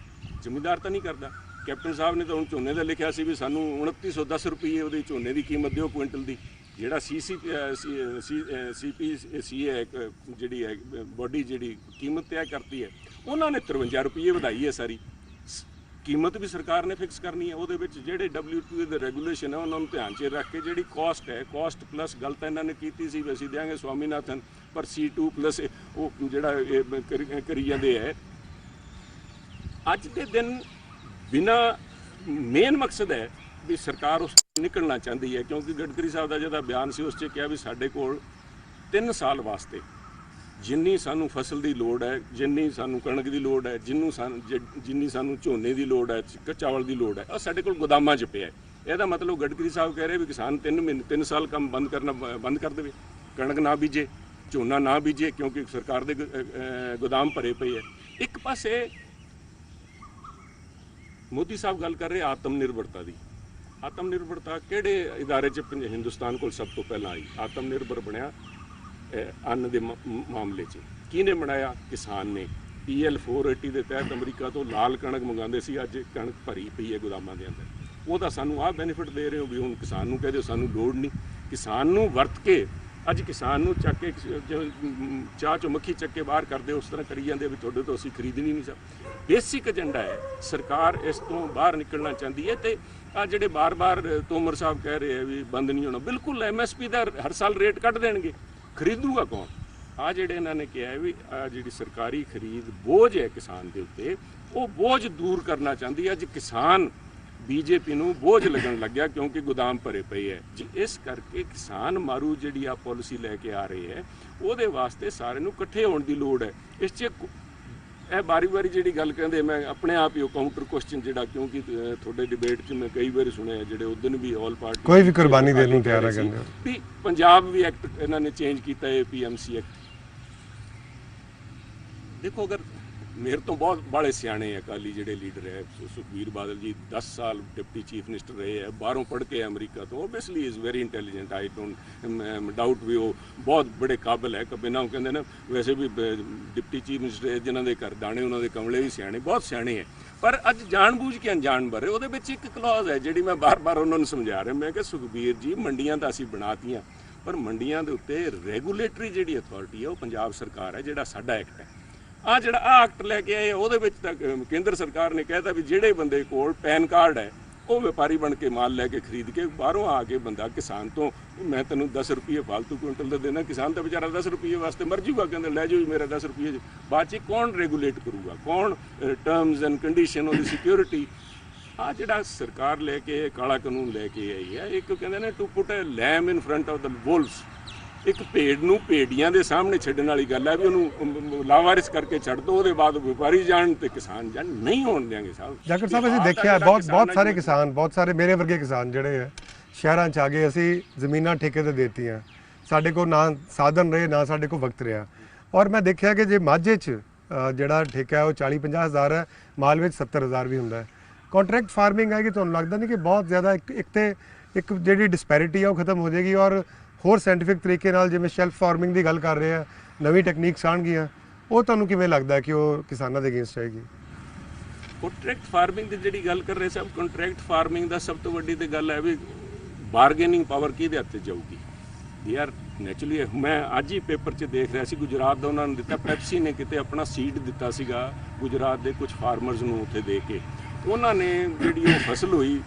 ਜ਼ਿਮੀਂਦਾਰ ਤਾਂ ਨਹੀਂ ਕਰਦਾ। ਕੈਪਟਨ ਸਾਹਿਬ ਨੇ ਤਾਂ ਹੁਣ ਝੋਨੇ ਦਾ ਲਿਖਿਆ ਸੀ ਵੀ ਸਾਨੂੰ 2910 ਰੁਪਏ ਉਹਦੀ ਝੋਨੇ ਦੀ ਕੀਮਤ ਦਿਓ ਕੁਇੰਟਲ ਦੀ। ਜਿਹੜਾ CPCA ਜਿਹੜੀ ਹੈ ਬੋਡੀ ਜਿਹੜੀ ਕੀਮਤ ਤੈਅ ਕਰਤੀ ਹੈ, ਉਹਨਾਂ ਨੇ 53 ਰੁਪਏ ਵਧਾਈ ਹੈ। ਸਾਰੀ ਕੀਮਤ ਵੀ ਸਰਕਾਰ ਨੇ ਫਿਕਸ ਕਰਨੀ ਹੈ। ਉਹਦੇ ਵਿੱਚ ਜਿਹੜੇ WTO ਦੇ ਰੈਗੂਲੇਸ਼ਨ ਹੈ ਉਹਨਾਂ ਨੂੰ ਧਿਆਨ 'ਚ ਰੱਖ ਕੇ ਜਿਹੜੀ ਕਾਸਟ ਹੈ, ਕਾਸਟ ਪਲੱਸ ਗੱਲ ਤਾਂ ਇਹਨਾਂ ਨੇ ਕੀਤੀ ਸੀ ਵੀ ਅਸੀਂ ਦਿਆਂਗੇ ਸਵਾਮੀਨਾਥਨ, ਪਰ C2 ਪਲੱਸ ਉਹ ਜਿਹੜਾ ਕਰੀ ਜਾਂਦੇ ਹੈ। ਅੱਜ ਦੇ ਦਿਨ ਬਿਨਾਂ ਮੇਨ ਮਕਸਦ ਹੈ ਵੀ ਸਰਕਾਰ ਉਸ ਨਿਕਲਣਾ ਚਾਹੁੰਦੀ ਹੈ, ਕਿਉਂਕਿ ਗਡਕਰੀ ਸਾਹਿਬ ਦਾ ਜਿਹੜਾ ਬਿਆਨ ਸੀ ਉਸ 'ਚ ਕਿਹਾ ਵੀ ਸਾਡੇ ਕੋਲ 3 ਸਾਲ ਵਾਸਤੇ ਜਿੰਨੀ ਸਾਨੂੰ ਫਸਲ ਦੀ ਲੋੜ ਹੈ, ਜਿੰਨੀ ਸਾਨੂੰ ਕਣਕ ਦੀ ਲੋੜ ਹੈ, ਜਿੰਨੀ ਸਾਨੂੰ ਝੋਨੇ ਦੀ ਲੋੜ ਹੈ, ਚਾਵਲ ਦੀ ਲੋੜ ਹੈ, ਉਹ ਸਾਡੇ ਕੋਲ ਗੋਦਾਮਾਂ 'ਚ ਪਿਆ ਹੈ। ਇਹਦਾ ਮਤਲਬ ਗਡਕਰੀ ਸਾਹਿਬ ਕਹਿ ਰਹੇ ਵੀ ਕਿਸਾਨ 3 ਸਾਲ ਕੰਮ ਬੰਦ ਕਰ ਦੇਵੇ, ਕਣਕ ਨਾ ਬੀਜੇ, ਝੋਨਾ ਨਾ ਬੀਜੇ, ਕਿਉਂਕਿ ਸਰਕਾਰ ਦੇ ਗੋਦਾਮ ਭਰੇ ਪਏ ਹੈ। ਇੱਕ ਪਾਸੇ ਮੋਦੀ ਸਾਹਿਬ ਗੱਲ ਕਰ ਰਹੇ ਆਤਮ ਨਿਰਭਰਤਾ ਦੀ। ਆਤਮ ਨਿਰਭਰਤਾ ਕਿਹੜੇ ਇਦਾਰੇ 'ਚ ਹਿੰਦੁਸਤਾਨ ਕੋਲ ਸਭ ਤੋਂ ਪਹਿਲਾਂ ਆਈ? ਆਤਮ ਨਿਰਭਰ ਬਣਿਆ ਅੰਨ ਦੇ ਮਾਮਲੇ 'ਚ। ਕਿਹਨੇ ਬਣਾਇਆ? ਕਿਸਾਨ ਨੇ। PL 480 ਦੇ ਤਹਿਤ ਅਮਰੀਕਾ ਤੋਂ ਲਾਲ ਕਣਕ ਮੰਗਾਉਂਦੇ ਸੀ, ਅੱਜ ਕਣਕ ਭਰੀ ਪਈ ਹੈ ਗੋਦਾਮਾਂ ਦੇ ਅੰਦਰ। ਉਹਦਾ ਸਾਨੂੰ ਆਹ ਬੈਨੀਫਿਟ ਦੇ ਰਹੇ ਹੋ ਵੀ ਹੁਣ ਕਿਸਾਨ ਨੂੰ ਕਹਿ ਦਿਓ ਸਾਨੂੰ ਲੋੜ ਨਹੀਂ। ਕਿਸਾਨ ਨੂੰ ਵਰਤ ਕੇ ਅੱਜ ਕਿਸਾਨ ਨੂੰ ਚੱਕ ਕੇ ਚਾਹ ਚੋਂ ਮੱਖੀ ਚੱਕ ਕੇ ਬਾਹਰ ਕਰਦੇ, ਉਸ ਤਰ੍ਹਾਂ ਕਰੀ ਜਾਂਦੇ ਵੀ ਤੁਹਾਡੇ ਤੋਂ ਅਸੀਂ ਖਰੀਦਣੀ ਨਹੀਂ ਸਕ। ਬੇਸਿਕ ਏਜੰਡਾ ਹੈ, ਸਰਕਾਰ ਇਸ ਤੋਂ ਬਾਹਰ ਨਿਕਲਣਾ ਚਾਹੁੰਦੀ ਹੈ। ਤੇ ਆ ਜਿਹੜੇ ਬਾਰ-ਬਾਰ ਤੋਮਰ ਸਾਹਿਬ ਕਹਿ ਰਹੇ ਆ ਵੀ ਬੰਦ ਨਹੀਂ ਹੋਣਾ, ਬਿਲਕੁਲ MSP ਦਾ ਹਰ ਸਾਲ ਰੇਟ ਕੱਢ ਦੇਣਗੇ, ਖਰੀਦੂਗਾ ਕੌਣ? ਆ ਜਿਹੜੇ ਇਹਨਾਂ ਨੇ ਕਿਹਾ ਵੀ ਆ ਜਿਹੜੀ ਸਰਕਾਰੀ ਖਰੀਦ ਬੋਝ ਹੈ ਕਿਸਾਨ ਦੇ ਉੱਤੇ, ਉਹ ਬੋਝ ਦੂਰ ਕਰਨਾ ਚਾਹੁੰਦੀ ਹੈ। ਅੱਜ ਕਿਸਾਨ BJP ਨੂੰ ਬੋਝ ਲੱਗਣ ਲੱਗਿਆ ਕਿਉਂਕਿ ਗੋਦਾਮ ਭਰੇ ਪਏ ਹੈ। ਇਸ ਕਰਕੇ ਕਿਸਾਨ ਮਾਰੂ ਜਿਹੜੀ ਆ ਪਾਲਿਸੀ ਲੈ ਕੇ ਆ ਰਹੇ ਹੈ, ਉਹਦੇ ਵਾਸਤੇ ਸਾਰਿਆਂ ਨੂੰ ਇਕੱਠੇ ਹੋਣ ਦੀ ਲੋੜ ਹੈ। ਇਸ 'ਚ ਇਹ ਵਾਰੀ ਜਿਹੜੀ ਗੱਲ ਕਹਿੰਦੇ, ਮੈਂ ਆਪਣੇ ਆਪ ਹੀ ਉਹ ਕਾਊਂਟਰ ਕੁਐਸਚਨ ਜਿਹੜਾ, ਕਿਉਂਕਿ ਤੁਹਾਡੇ ਡਿਬੇਟ 'ਚ ਮੈਂ ਕਈ ਵਾਰੀ ਸੁਣਿਆ ਜਿਹੜੇ ਉਸ ਦਿਨ ਵੀ ਆਲ ਪਾਰਟੀ ਕੋਈ ਵੀ ਕੁਰਬਾਨੀ ਦੇਣ ਨੂੰ ਤਿਆਰ ਹੈ ਕਹਿੰਦੇ ਵੀ ਪੰਜਾਬ ਵੀ ਐਕਟ ਇਹਨਾਂ ਨੇ ਚੇਂਜ ਕੀਤਾ ਹੈ, APMC ਐਕਟ। ਦੇਖੋ ਅਗਰ ਮੇਰੇ ਤੋਂ ਬਹੁਤ ਬਾਲੇ ਸਿਆਣੇ ਅਕਾਲੀ ਜਿਹੜੇ ਲੀਡਰ ਹੈ, ਸੁਖਬੀਰ ਬਾਦਲ ਜੀ 10 ਸਾਲ ਡਿਪਟੀ ਚੀਫ ਮਿਨਿਸਟਰ ਰਹੇ ਹੈ, ਬਾਹਰੋਂ ਪੜ੍ਹ ਕੇ ਅਮਰੀਕਾ ਤੋਂ, obviously is very intelligent. I don't doubt ਵੀ ਉਹ ਬਹੁਤ ਬੜੇ ਕਾਬਲ ਹੈ। ਬਿਨਾਂ ਉਹ ਕਹਿੰਦੇ ਨਾ ਵੈਸੇ ਵੀ ਡਿਪਟੀ ਚੀਫ ਮਿਨਿਸਟਰ ਜਿਨ੍ਹਾਂ ਦੇ ਘਰ ਦਾਣੇ ਉਹਨਾਂ ਦੇ ਕਮਲੇ ਵੀ ਸਿਆਣੇ, ਬਹੁਤ ਸਿਆਣੇ ਹੈ। ਪਰ ਅੱਜ ਜਾਣਬੁੱਝ ਕੇ ਅਣਜਾਣ ਬਾਰੇ ਉਹਦੇ ਵਿੱਚ ਇੱਕ ਕਲੌਜ਼ ਹੈ ਜਿਹੜੀ ਮੈਂ ਬਾਰ-ਬਾਰ ਉਹਨਾਂ ਨੂੰ ਸਮਝਾ ਰਿਹਾ। ਮੈਂ ਕਿਹਾ ਸੁਖਬੀਰ ਜੀ ਮੰਡੀਆਂ ਤਾਂ ਅਸੀਂ ਬਣਾਤੀਆਂ, ਪਰ ਮੰਡੀਆਂ ਦੇ ਉੱਤੇ ਰੈਗੂਲੇਟਰੀ ਜਿਹੜੀ ਅਥਾਰਟੀ ਹੈ ਉਹ ਪੰਜਾਬ ਸਰਕਾਰ ਹੈ, ਜਿਹੜਾ ਸਾਡਾ ਐਕਟ ਹੈ। ਆ ਜਿਹੜਾ ਐਕਟ ਲੈ ਕੇ ਆਏ ਉਹਦੇ ਵਿੱਚ ਤਾਂ ਕੇਂਦਰ ਸਰਕਾਰ ਨੇ ਕਹਿਤਾ ਵੀ ਜਿਹੜੇ ਬੰਦੇ ਕੋਲ ਪੈਨ ਕਾਰਡ ਹੈ ਉਹ ਵਪਾਰੀ ਬਣ ਕੇ ਮਾਲ ਲੈ ਕੇ ਖਰੀਦ ਕੇ ਬਾਹਰੋਂ ਆ ਕੇ ਬੰਦਾ ਕਿਸਾਨ ਤੋਂ ਮੈਂ ਤੈਨੂੰ 10 ਰੁਪਏ ਫਾਲਤੂ ਕੁਇੰਟਲ ਦਾ ਦੇਣਾ, ਕਿਸਾਨ ਤਾਂ ਵਿਚਾਰਾ 10 ਰੁਪਏ ਵਾਸਤੇ ਮਰ ਜੂਗਾ, ਕਹਿੰਦੇ ਲੈ ਜਾਓ ਮੇਰਾ 10 ਰੁਪਏ। ਬਾਅਦ 'ਚ ਕੌਣ ਰੈਗੂਲੇਟ ਕਰੂਗਾ? ਕੌਣ ਟਰਮਸ ਐਂਡ ਕੰਡੀਸ਼ਨ ਉਹਦੀ ਸਿਕਿਉਰਿਟੀ? ਆ ਜਿਹੜਾ ਸਰਕਾਰ ਲੈ ਕੇ ਕਾਲਾ ਕਾਨੂੰਨ ਲੈ ਕੇ ਆਈ ਹੈ, ਇੱਕ ਕਹਿੰਦੇ ਨੇ to put a lamb in front of the wolves. ਇੱਕ ਭੇਡ ਨੂੰ ਭੇਡੀਆਂ ਦੇ ਸਾਹਮਣੇ ਛੱਡਣ ਵਾਲੀ ਗੱਲ ਹੈ ਵੀ ਉਹਨੂੰ ਲਾਵਾਰਿਸ ਕਰਕੇ ਛੱਡ ਦੋ, ਉਹਦੇ ਬਾਅਦ ਵਪਾਰੀ ਜਾਣ ਤੇ ਕਿਸਾਨ ਜਾਣ, ਨਹੀਂ ਹੋਣ ਦਿਆਂਗੇ ਸਾਹਿਬ। ਜਾਕਰ ਸਾਹਿਬ ਅਸੀਂ ਦੇਖਿਆ ਬਹੁਤ ਸਾਰੇ ਕਿਸਾਨ, ਬਹੁਤ ਸਾਰੇ ਮੇਰੇ ਵਰਗੇ ਕਿਸਾਨ ਜਿਹੜੇ ਹੈ ਸ਼ਹਿਰਾਂ 'ਚ ਆ ਗਏ, ਅਸੀਂ ਜ਼ਮੀਨਾਂ ਠੇਕੇ ਤੇ ਦੇਤੀਆਂ, ਸਾਡੇ ਕੋਲ ਨਾ ਸਾਧਨ ਰਹੇ ਨਾ ਸਾਡੇ ਕੋਲ ਵਕਤ ਰਿਹਾ। ਔਰ ਮੈਂ ਦੇਖਿਆ ਕਿ ਜੇ ਮਾਝੇ 'ਚ ਜਿਹੜਾ ਠੇਕਾ ਹੈ ਉਹ 40-50 ਹਜ਼ਾਰ ਹੈ, ਮਾਲ ਵਿੱਚ 70 ਹਜ਼ਾਰ ਵੀ ਹੁੰਦਾ ਹੈ। ਕੰਟਰੈਕਟ ਫਾਰਮਿੰਗ ਹੈ ਕਿ ਤੁਹਾਨੂੰ ਲੱਗਦਾ ਨਹੀਂ ਕਿ ਬਹੁਤ ਜ਼ਿਆਦਾ ਇੱਕ ਜਿਹੜੀ ਡਿਸਪੈਰਿਟੀ ਹੈ ਉਹ ਖਤਮ ਹੋ ਜਾਏਗੀ, ਔਰ ਹੋਰ ਸਾਇੰਟੀਫਿਕ ਤਰੀਕੇ ਨਾਲ ਜਿਵੇਂ ਸ਼ੈਲਫ ਫਾਰਮਿੰਗ ਦੀ ਗੱਲ ਕਰ ਰਹੇ ਆ, ਨਵੀਂ ਟੈਕਨੀਕਸ ਆਉਣਗੀਆਂ, ਉਹ ਤੁਹਾਨੂੰ ਕਿਵੇਂ ਲੱਗਦਾ ਕਿ ਉਹ ਕਿਸਾਨਾਂ ਦੇ ਅਗੇਂਸਟ ਆਏਗੀ? ਕੰਟਰੈਕਟ ਫਾਰਮਿੰਗ ਦੀ ਜਿਹੜੀ ਗੱਲ ਕਰ ਰਹੇ ਸਭ, ਕੰਟਰੈਕਟ ਫਾਰਮਿੰਗ ਦਾ ਸਭ ਤੋਂ ਵੱਡੀ ਤੇ ਗੱਲ ਹੈ ਵੀ ਬਾਰਗੇਨਿੰਗ ਪਾਵਰ ਕਿਹਦੇ ਹੱਥ 'ਚ ਜਾਊਗੀ? ਯਾਰ ਨੈਚੁਰਲੀ ਮੈਂ ਅੱਜ ਹੀ ਪੇਪਰ 'ਚ ਦੇਖ ਰਿਹਾ ਸੀ, ਗੁਜਰਾਤ ਦਾ ਉਹਨਾਂ ਨੇ ਦਿੱਤਾ, ਪੈਪਸੀ ਨੇ ਕਿਤੇ ਆਪਣਾ ਸੀਡ ਦਿੱਤਾ ਸੀਗਾ ਗੁਜਰਾਤ ਦੇ ਕੁਝ ਫਾਰਮਰਸ ਨੂੰ ਉੱਥੇ ਦੇ ਕੇ। ਉਹਨਾਂ ਨੇ ਜਿਹੜੀ ਉਹ ਫਸਲ ਹੋਈ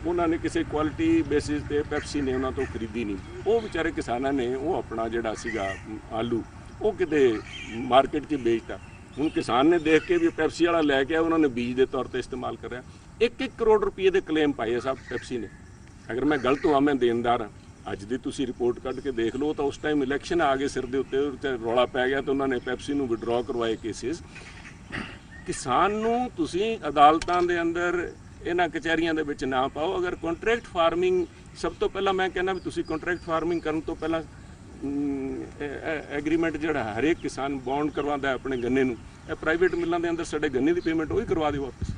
ਉਹਨਾਂ ਨੇ ਕਿਸੇ ਕੁਆਲਿਟੀ ਬੇਸਿਸ ਤੇ ਪੈਪਸੀ ਨੇ ਉਹਨਾਂ ਤੋਂ ਖਰੀਦੀ ਨਹੀਂ। ਉਹ ਵਿਚਾਰੇ ਕਿਸਾਨਾਂ ਨੇ ਉਹ ਆਪਣਾ ਜਿਹੜਾ ਸੀਗਾ ਆਲੂ ਉਹ ਕਿਤੇ ਮਾਰਕੀਟ 'ਚ ਵੇਚਤਾ। ਹੁਣ ਕਿਸਾਨ ਨੇ ਦੇਖ ਕੇ ਵੀ ਪੈਪਸੀ ਵਾਲਾ ਲੈ ਕੇ ਆਇਆ, ਉਹਨਾਂ ਨੇ ਬੀਜ ਦੇ ਤੌਰ ਤੇ ਇਸਤੇਮਾਲ ਕਰਿਆ। 1-1 ਕਰੋੜ ਰੁਪਏ ਦੇ ਕਲੇਮ ਪਾਏ ਸਭ ਪੈਪਸੀ ਨੇ। ਅਗਰ ਮੈਂ ਗਲਤ ਹਾਂ, ਮੈਂ ਦੇਣਦਾਰ ਹਾਂ। ਅੱਜ ਦੀ ਤੁਸੀਂ ਰਿਪੋਰਟ ਕੱਢ ਕੇ ਦੇਖ ਲਓ ਤਾਂ ਉਸ ਟਾਈਮ ਇਲੈਕਸ਼ਨ ਆ ਗਏ ਸਿਰ ਦੇ ਉੱਤੇ, ਰੌਲਾ ਪੈ ਗਿਆ ਤਾਂ ਉਹਨਾਂ ਨੇ ਪੈਪਸੀ ਨੂੰ ਵਿਡਰਾਅ ਕਰਵਾਏ ਕੇਸਿਸ। ਕਿਸਾਨ ਨੂੰ ਤੁਸੀਂ ਅਦਾਲਤਾਂ ਦੇ ਅੰਦਰ ਇਹਨਾਂ ਕਚਹਿਰੀਆਂ ਦੇ ਵਿੱਚ ਨਾ ਪਾਓ। ਅਗਰ ਕੰਟਰੈਕਟ ਫਾਰਮਿੰਗ, ਸਭ ਤੋਂ ਪਹਿਲਾਂ ਮੈਂ ਕਹਿੰਦਾ ਵੀ ਤੁਸੀਂ ਕੰਟਰੈਕਟ ਫਾਰਮਿੰਗ ਕਰਨ ਤੋਂ ਪਹਿਲਾਂ ਐਗਰੀਮੈਂਟ ਜਿਹੜਾ ਹਰੇਕ ਕਿਸਾਨ ਬੌਂਡ ਕਰਵਾਉਂਦਾ ਆਪਣੇ ਗੰਨੇ ਨੂੰ, ਇਹ ਪ੍ਰਾਈਵੇਟ ਮਿੱਲਾਂ ਦੇ ਅੰਦਰ ਸਾਡੇ ਗੰਨੇ ਦੀ ਪੇਮੈਂਟ ਉਹੀ ਕਰਵਾ ਦਿਓ ਵਾਪਸ।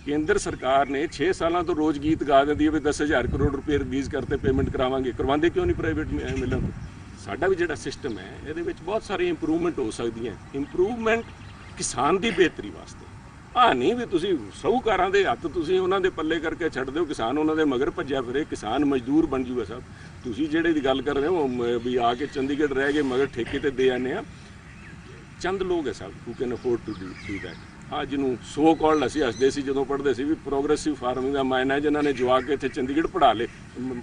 ਕੇਂਦਰ ਸਰਕਾਰ ਨੇ 6 ਸਾਲਾਂ ਤੋਂ ਰੋਜ਼ ਗੀਤ ਗਾ ਦਿੰਦੀ ਹੈ ਵੀ 10,000 ਕਰੋੜ ਰੁਪਏ ਰਿਲੀਜ਼ ਕਰਤੇ ਪੇਮੈਂਟ ਕਰਾਵਾਂਗੇ, ਕਰਵਾਉਂਦੇ ਕਿਉਂ ਨਹੀਂ ਪ੍ਰਾਈਵੇਟ ਮਿੱਲਾਂ ਤੋਂ? ਸਾਡਾ ਵੀ ਜਿਹੜਾ ਸਿਸਟਮ ਹੈ ਇਹਦੇ ਵਿੱਚ ਬਹੁਤ ਸਾਰੀ ਇੰਪਰੂਵਮੈਂਟ ਹੋ ਸਕਦੀਆਂ। ਇੰਪਰੂਵਮੈਂਟ ਕਿਸਾਨ ਦੀ ਬਿਹਤਰੀ ਵਾਸਤੇ ਨਹੀਂ ਵੀ ਤੁਸੀਂ ਸ਼ਾਹੂਕਾਰਾਂ ਦੇ ਹੱਥ ਤੁਸੀਂ ਉਹਨਾਂ ਦੇ ਪੱਲੇ ਕਰਕੇ ਛੱਡ ਦਿਓ, ਕਿਸਾਨ ਉਹਨਾਂ ਦੇ ਮਗਰ ਭੱਜਿਆ ਫਿਰੇ, ਕਿਸਾਨ ਮਜ਼ਦੂਰ ਬਣ ਜੂਗਾ ਸਭ। ਤੁਸੀਂ ਜਿਹੜੇ ਦੀ ਗੱਲ ਕਰ ਰਹੇ ਹੋ ਵੀ ਆ ਕੇ ਚੰਡੀਗੜ੍ਹ ਰਹਿ ਗਏ ਮਗਰ ਠੇਕੇ ਤੇ ਦੇ ਆਨੇ ਆ, ਚੰਦ ਲੋਕ ਹੈ ਸਭ who can afford to do that. ਜਿਹਨੂੰ ਸੋ ਕਾਲਡ ਅਸੀਂ ਹੱਸਦੇ ਸੀ ਜਦੋਂ ਪੜ੍ਹਦੇ ਸੀ ਵੀ ਪ੍ਰੋਗਰੈਸਿਵ ਫਾਰਮਿੰਗ ਦਾ ਮਾਇਨਾ ਜਿਨ੍ਹਾਂ ਨੇ ਜਵਾ ਕੇ ਇੱਥੇ ਚੰਡੀਗੜ੍ਹ ਪੜ੍ਹਾ ਲਏ,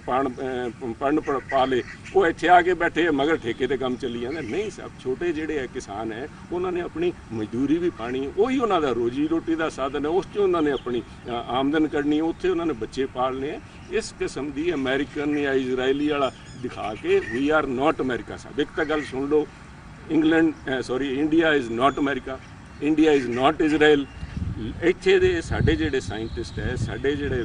ਪੜ੍ਹਨ ਪਾ ਲਏ, ਉਹ ਇੱਥੇ ਆ ਕੇ ਬੈਠੇ ਮਗਰ ਠੇਕੇ ਤੇ ਕੰਮ ਚੱਲੀ ਜਾਂਦਾ। ਨਹੀਂ ਸਭ ਛੋਟੇ ਜਿਹੜੇ ਹੈ ਕਿਸਾਨ ਹੈ, ਉਹਨਾਂ ਨੇ ਆਪਣੀ ਮਜ਼ਦੂਰੀ ਵੀ ਪਾਣੀ, ਉਹੀ ਉਹਨਾਂ ਦਾ ਰੋਜੀ ਰੋਟੀ ਦਾ ਸਾਧਨ ਹੈ, ਉਸ 'ਚ ਉਹਨਾਂ ਨੇ ਆਪਣੀ ਆਮਦਨ ਕੱਢਣੀ, ਉੱਥੇ ਉਹਨਾਂ ਨੇ ਬੱਚੇ ਪਾਲਣੇ ਹੈ। ਇਸ ਕਿਸਮ ਦੀ ਅਮਰੀਕਨ ਜਾਂ ਇਜ਼ਰਾਈਲੀ ਵਾਲਾ ਦਿਖਾ ਕੇ ਵੀ ਆਰ ਨਾਟ ਅਮਰੀਕਾ ਸਾਹਿਬ। ਇੱਕ ਤਾਂ ਗੱਲ ਸੁਣ ਲਓ, India is not America, India is not Israel, ਇੱਥੇ ਦੇ ਸਾਡੇ ਜਿਹੜੇ ਸਾਇੰਟਿਸਟ ਹੈ, ਸਾਡੇ ਜਿਹੜੇ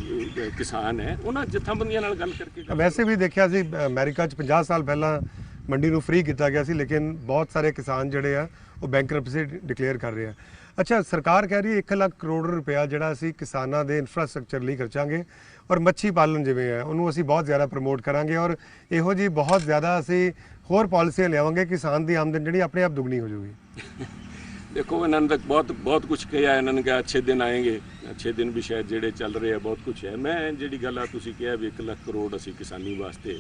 ਕਿਸਾਨ ਹੈ, ਉਹਨਾਂ ਜਥੇਬੰਦੀਆਂ ਨਾਲ ਗੱਲ ਕਰਕੇ ਵੈਸੇ ਵੀ ਦੇਖਿਆ ਸੀ ਅਮਰੀਕਾ 'ਚ 50 ਸਾਲ ਪਹਿਲਾਂ ਮੰਡੀ ਨੂੰ ਫ੍ਰੀ ਕੀਤਾ ਗਿਆ ਸੀ, ਲੇਕਿਨ ਬਹੁਤ ਸਾਰੇ ਕਿਸਾਨ ਜਿਹੜੇ ਆ ਉਹ ਬੈਂਕਰਪਸੀ ਡਿਕਲੇਅਰ ਕਰ ਰਹੇ ਆ। ਅੱਛਾ, ਸਰਕਾਰ ਕਹਿ ਰਹੀ ਹੈ 1 ਲੱਖ ਕਰੋੜ ਰੁਪਇਆ ਜਿਹੜਾ ਅਸੀਂ ਕਿਸਾਨਾਂ ਦੇ ਇਨਫਰਾਸਟ੍ਰਕਚਰ ਲਈ ਖਰਚਾਂਗੇ ਔਰ ਮੱਛੀ ਪਾਲਣ ਜਿਵੇਂ ਹੈ ਉਹਨੂੰ ਅਸੀਂ ਬਹੁਤ ਜ਼ਿਆਦਾ ਪ੍ਰਮੋਟ ਕਰਾਂਗੇ ਔਰ ਇਹੋ ਜਿਹੀ ਬਹੁਤ ਜ਼ਿਆਦਾ ਅਸੀਂ ਹੋਰ ਪਾਲਿਸੀਆਂ ਲਿਆਵਾਂਗੇ, ਕਿਸਾਨ ਦੀ ਆਮਦਨ ਜਿਹੜੀ ਆਪਣੇ ਆਪ ਦੁੱਗਣੀ ਹੋ ਜਾਊਗੀ। देखो इन्होंने तक बहुत कुछ कहा, इन्होंने कहा अच्छे दिन आएंगे, अच्छे दिन भी शायद जेडे चल रहे हैं, बहुत कुछ है। मैं जी गल तुसी कहा भी 1 ਲੱਖ ਕਰੋੜ असी किसानी वास्ते,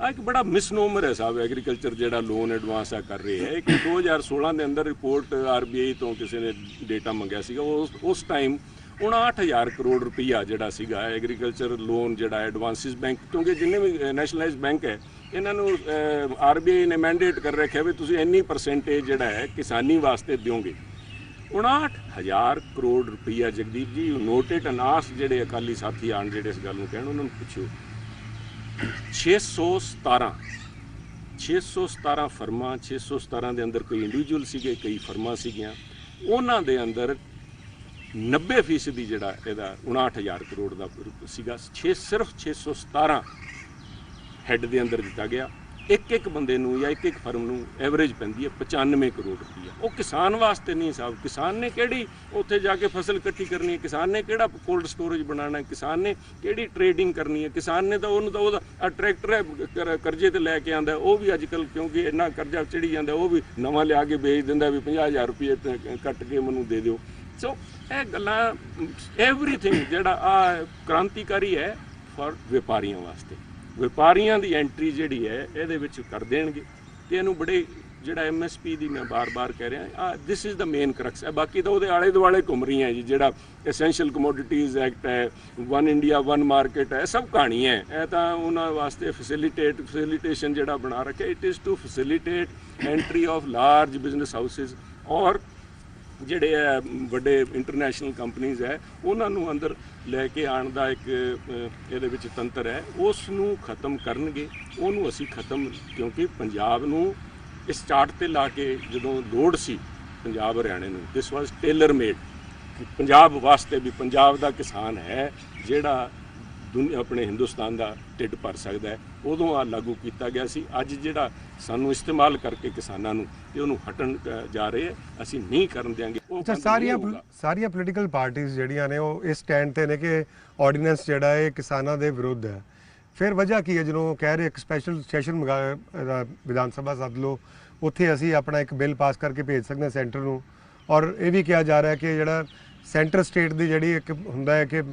एक बड़ा मिसनोमर है साहब। एग्रीकल्चर जो लोन एडवांस आ कर रहे हैं कि 2016 के अंदर रिपोर्ट RBI तो किसी ने डेटा मंगया सीगा, उस टाइम 59,000 करोड़ रुपया जोड़ा सीगा एग्रीकल्चर लोन जोड़ा एडवांसिस बैंक, क्योंकि जिन्हें भी नैशनलाइज बैंक है इन्होंने RBI ने मैंडेट कर रखा भी तुम इन्नी परसेंटेज जोड़ा है किसानी वास्ते दोगे। 59,000 करोड़ रुपया जगदीप जी नोटेड अनास जोड़े अकाली साथी आन जो इस गल कहण उन्होंने पुछो 617 फर्मा, 617 के अंदर कई इंडिविजुअल सीगे, कई फर्मा सीगियां, उन्हां दे अंदर 90% जोड़ा यदा 59,000 करोड़ का सीगा सिर्फ 617 हैड के अंदर दिता गया। एक बंदे नूं या एक फर्म नूं एवरेज पैंदी है 95 करोड़ रुपया। वो किसान वास्ते नहीं साहब, किसान ने किहड़ी उत्थे जाके फसल इकट्ठी करनी है, किसान ने किहड़ा कोल्ड स्टोरेज बनाना है, किसान ने किहड़ी ट्रेडिंग करनी है, किसान ने तो उन्होंने तो वह ट्रैक्टर है करजे ते लैके आंदा, वो भी अजकल क्योंकि इन्ना करजा चढ़ी जाता वो भी नवां लिया के बेच दिंदा भी 50,000 रुपये कट के मैनूं दे दिओ। सो ये गल्लां एवरीथिंग जिहड़ा आ क्रांतिकारी है फॉर व्यापारियों वास्ते। व्यापारियों की एंट्री जिहड़ी है ये कर देणगे ते इहनूं बड़े जिहड़ा MSP की मैं बार बार कह रहा this is the main crux है। बाकी तो वो आले दुआले घूम रही हैं जी, जिहड़ा एसेंशियल कमोडिटीज़ एक्ट है, वन इंडिया वन मार्केट है, सब कहानी है। यह तो उन्होंने वास्ते फैसिलिटेशन जिहड़ा बना रखे, it is to facilitate entry of large business houses और ਜਿਹੜੇ ਵੱਡੇ ਇੰਟਰਨੈਸ਼ਨਲ ਕੰਪਨੀਜ਼ ਹੈ ਉਹਨਾਂ ਨੂੰ ਅੰਦਰ ਲੈ ਕੇ ਆਉਣ ਦਾ ਇੱਕ ਇਹਦੇ ਵਿੱਚ ਤੰਤਰ ਹੈ, ਉਸ ਨੂੰ ਖਤਮ ਕਰਨਗੇ। ਉਹਨੂੰ ਅਸੀਂ ਖਤਮ, ਕਿਉਂਕਿ ਪੰਜਾਬ ਨੂੰ ਇਸ ਚਾਰਟ ਤੇ ਲਾ ਕੇ ਜਦੋਂ ਲੋੜ ਸੀ ਪੰਜਾਬ ਹਰਿਆਣੇ ਨੂੰ, ਦਿਸ ਵਾਸ ਟੇਲਰ ਮੇਡ ਪੰਜਾਬ ਵਾਸਤੇ ਵੀ ਪੰਜਾਬ ਦਾ ਕਿਸਾਨ ਹੈ ਜਿਹੜਾ ਦੁਨੀਆ ਆਪਣੇ ਹਿੰਦੁਸਤਾਨ ਦਾ ਢਿੱਡ ਭਰ ਸਕਦਾ ਹੈ, ਉਦੋਂ ਆ ਲਾਗੂ ਕੀਤਾ ਗਿਆ ਸੀ। ਅੱਜ ਜਿਹੜਾ ਸਾਨੂੰ ਇਸਤੇਮਾਲ ਕਰਕੇ ਕਿਸਾਨਾਂ ਨੂੰ ਤੇ ਉਹਨੂੰ ਹਟਣ ਜਾ ਰਹੇ ਹੈ, ਅਸੀਂ ਨਹੀਂ ਕਰਨ ਦਿਆਂਗੇ। ਅੱਛਾ, ਸਾਰੀਆਂ ਪੋਲੀਟੀਕਲ ਪਾਰਟੀਆਂ ਜਿਹੜੀਆਂ ਨੇ ਉਹ ਇਸ ਸਟੈਂਡ ਤੇ ਨੇ ਕਿ ਆਰਡੀਨੈਂਸ ਜਿਹੜਾ ਹੈ ਕਿਸਾਨਾਂ ਦੇ ਵਿਰੁੱਧ ਹੈ। ਫਿਰ ਵਜ੍ਹਾ ਕੀ ਹੈ? ਜਦੋਂ ਕਹਿ ਰਹੇ ਇੱਕ ਸਪੈਸ਼ਲ ਸੈਸ਼ਨ ਵਿਧਾਨ ਸਭਾ ਸੱਦ ਲਓ, ਉੱਥੇ ਅਸੀਂ ਆਪਣਾ ਇੱਕ ਬਿੱਲ ਪਾਸ ਕਰਕੇ ਭੇਜ ਸਕਦੇ ਹਾਂ ਸੈਂਟਰ ਨੂੰ, ਔਰ ਇਹ ਵੀ ਕਿਹਾ ਜਾ ਰਿਹਾ ਕਿ ਜਿਹੜਾ ਸੈਂਟਰ ਸਟੇਟ ਦੀ ਜਿਹੜੀ ਇੱਕ ਹੁੰਦਾ ਹੈ ਕਿ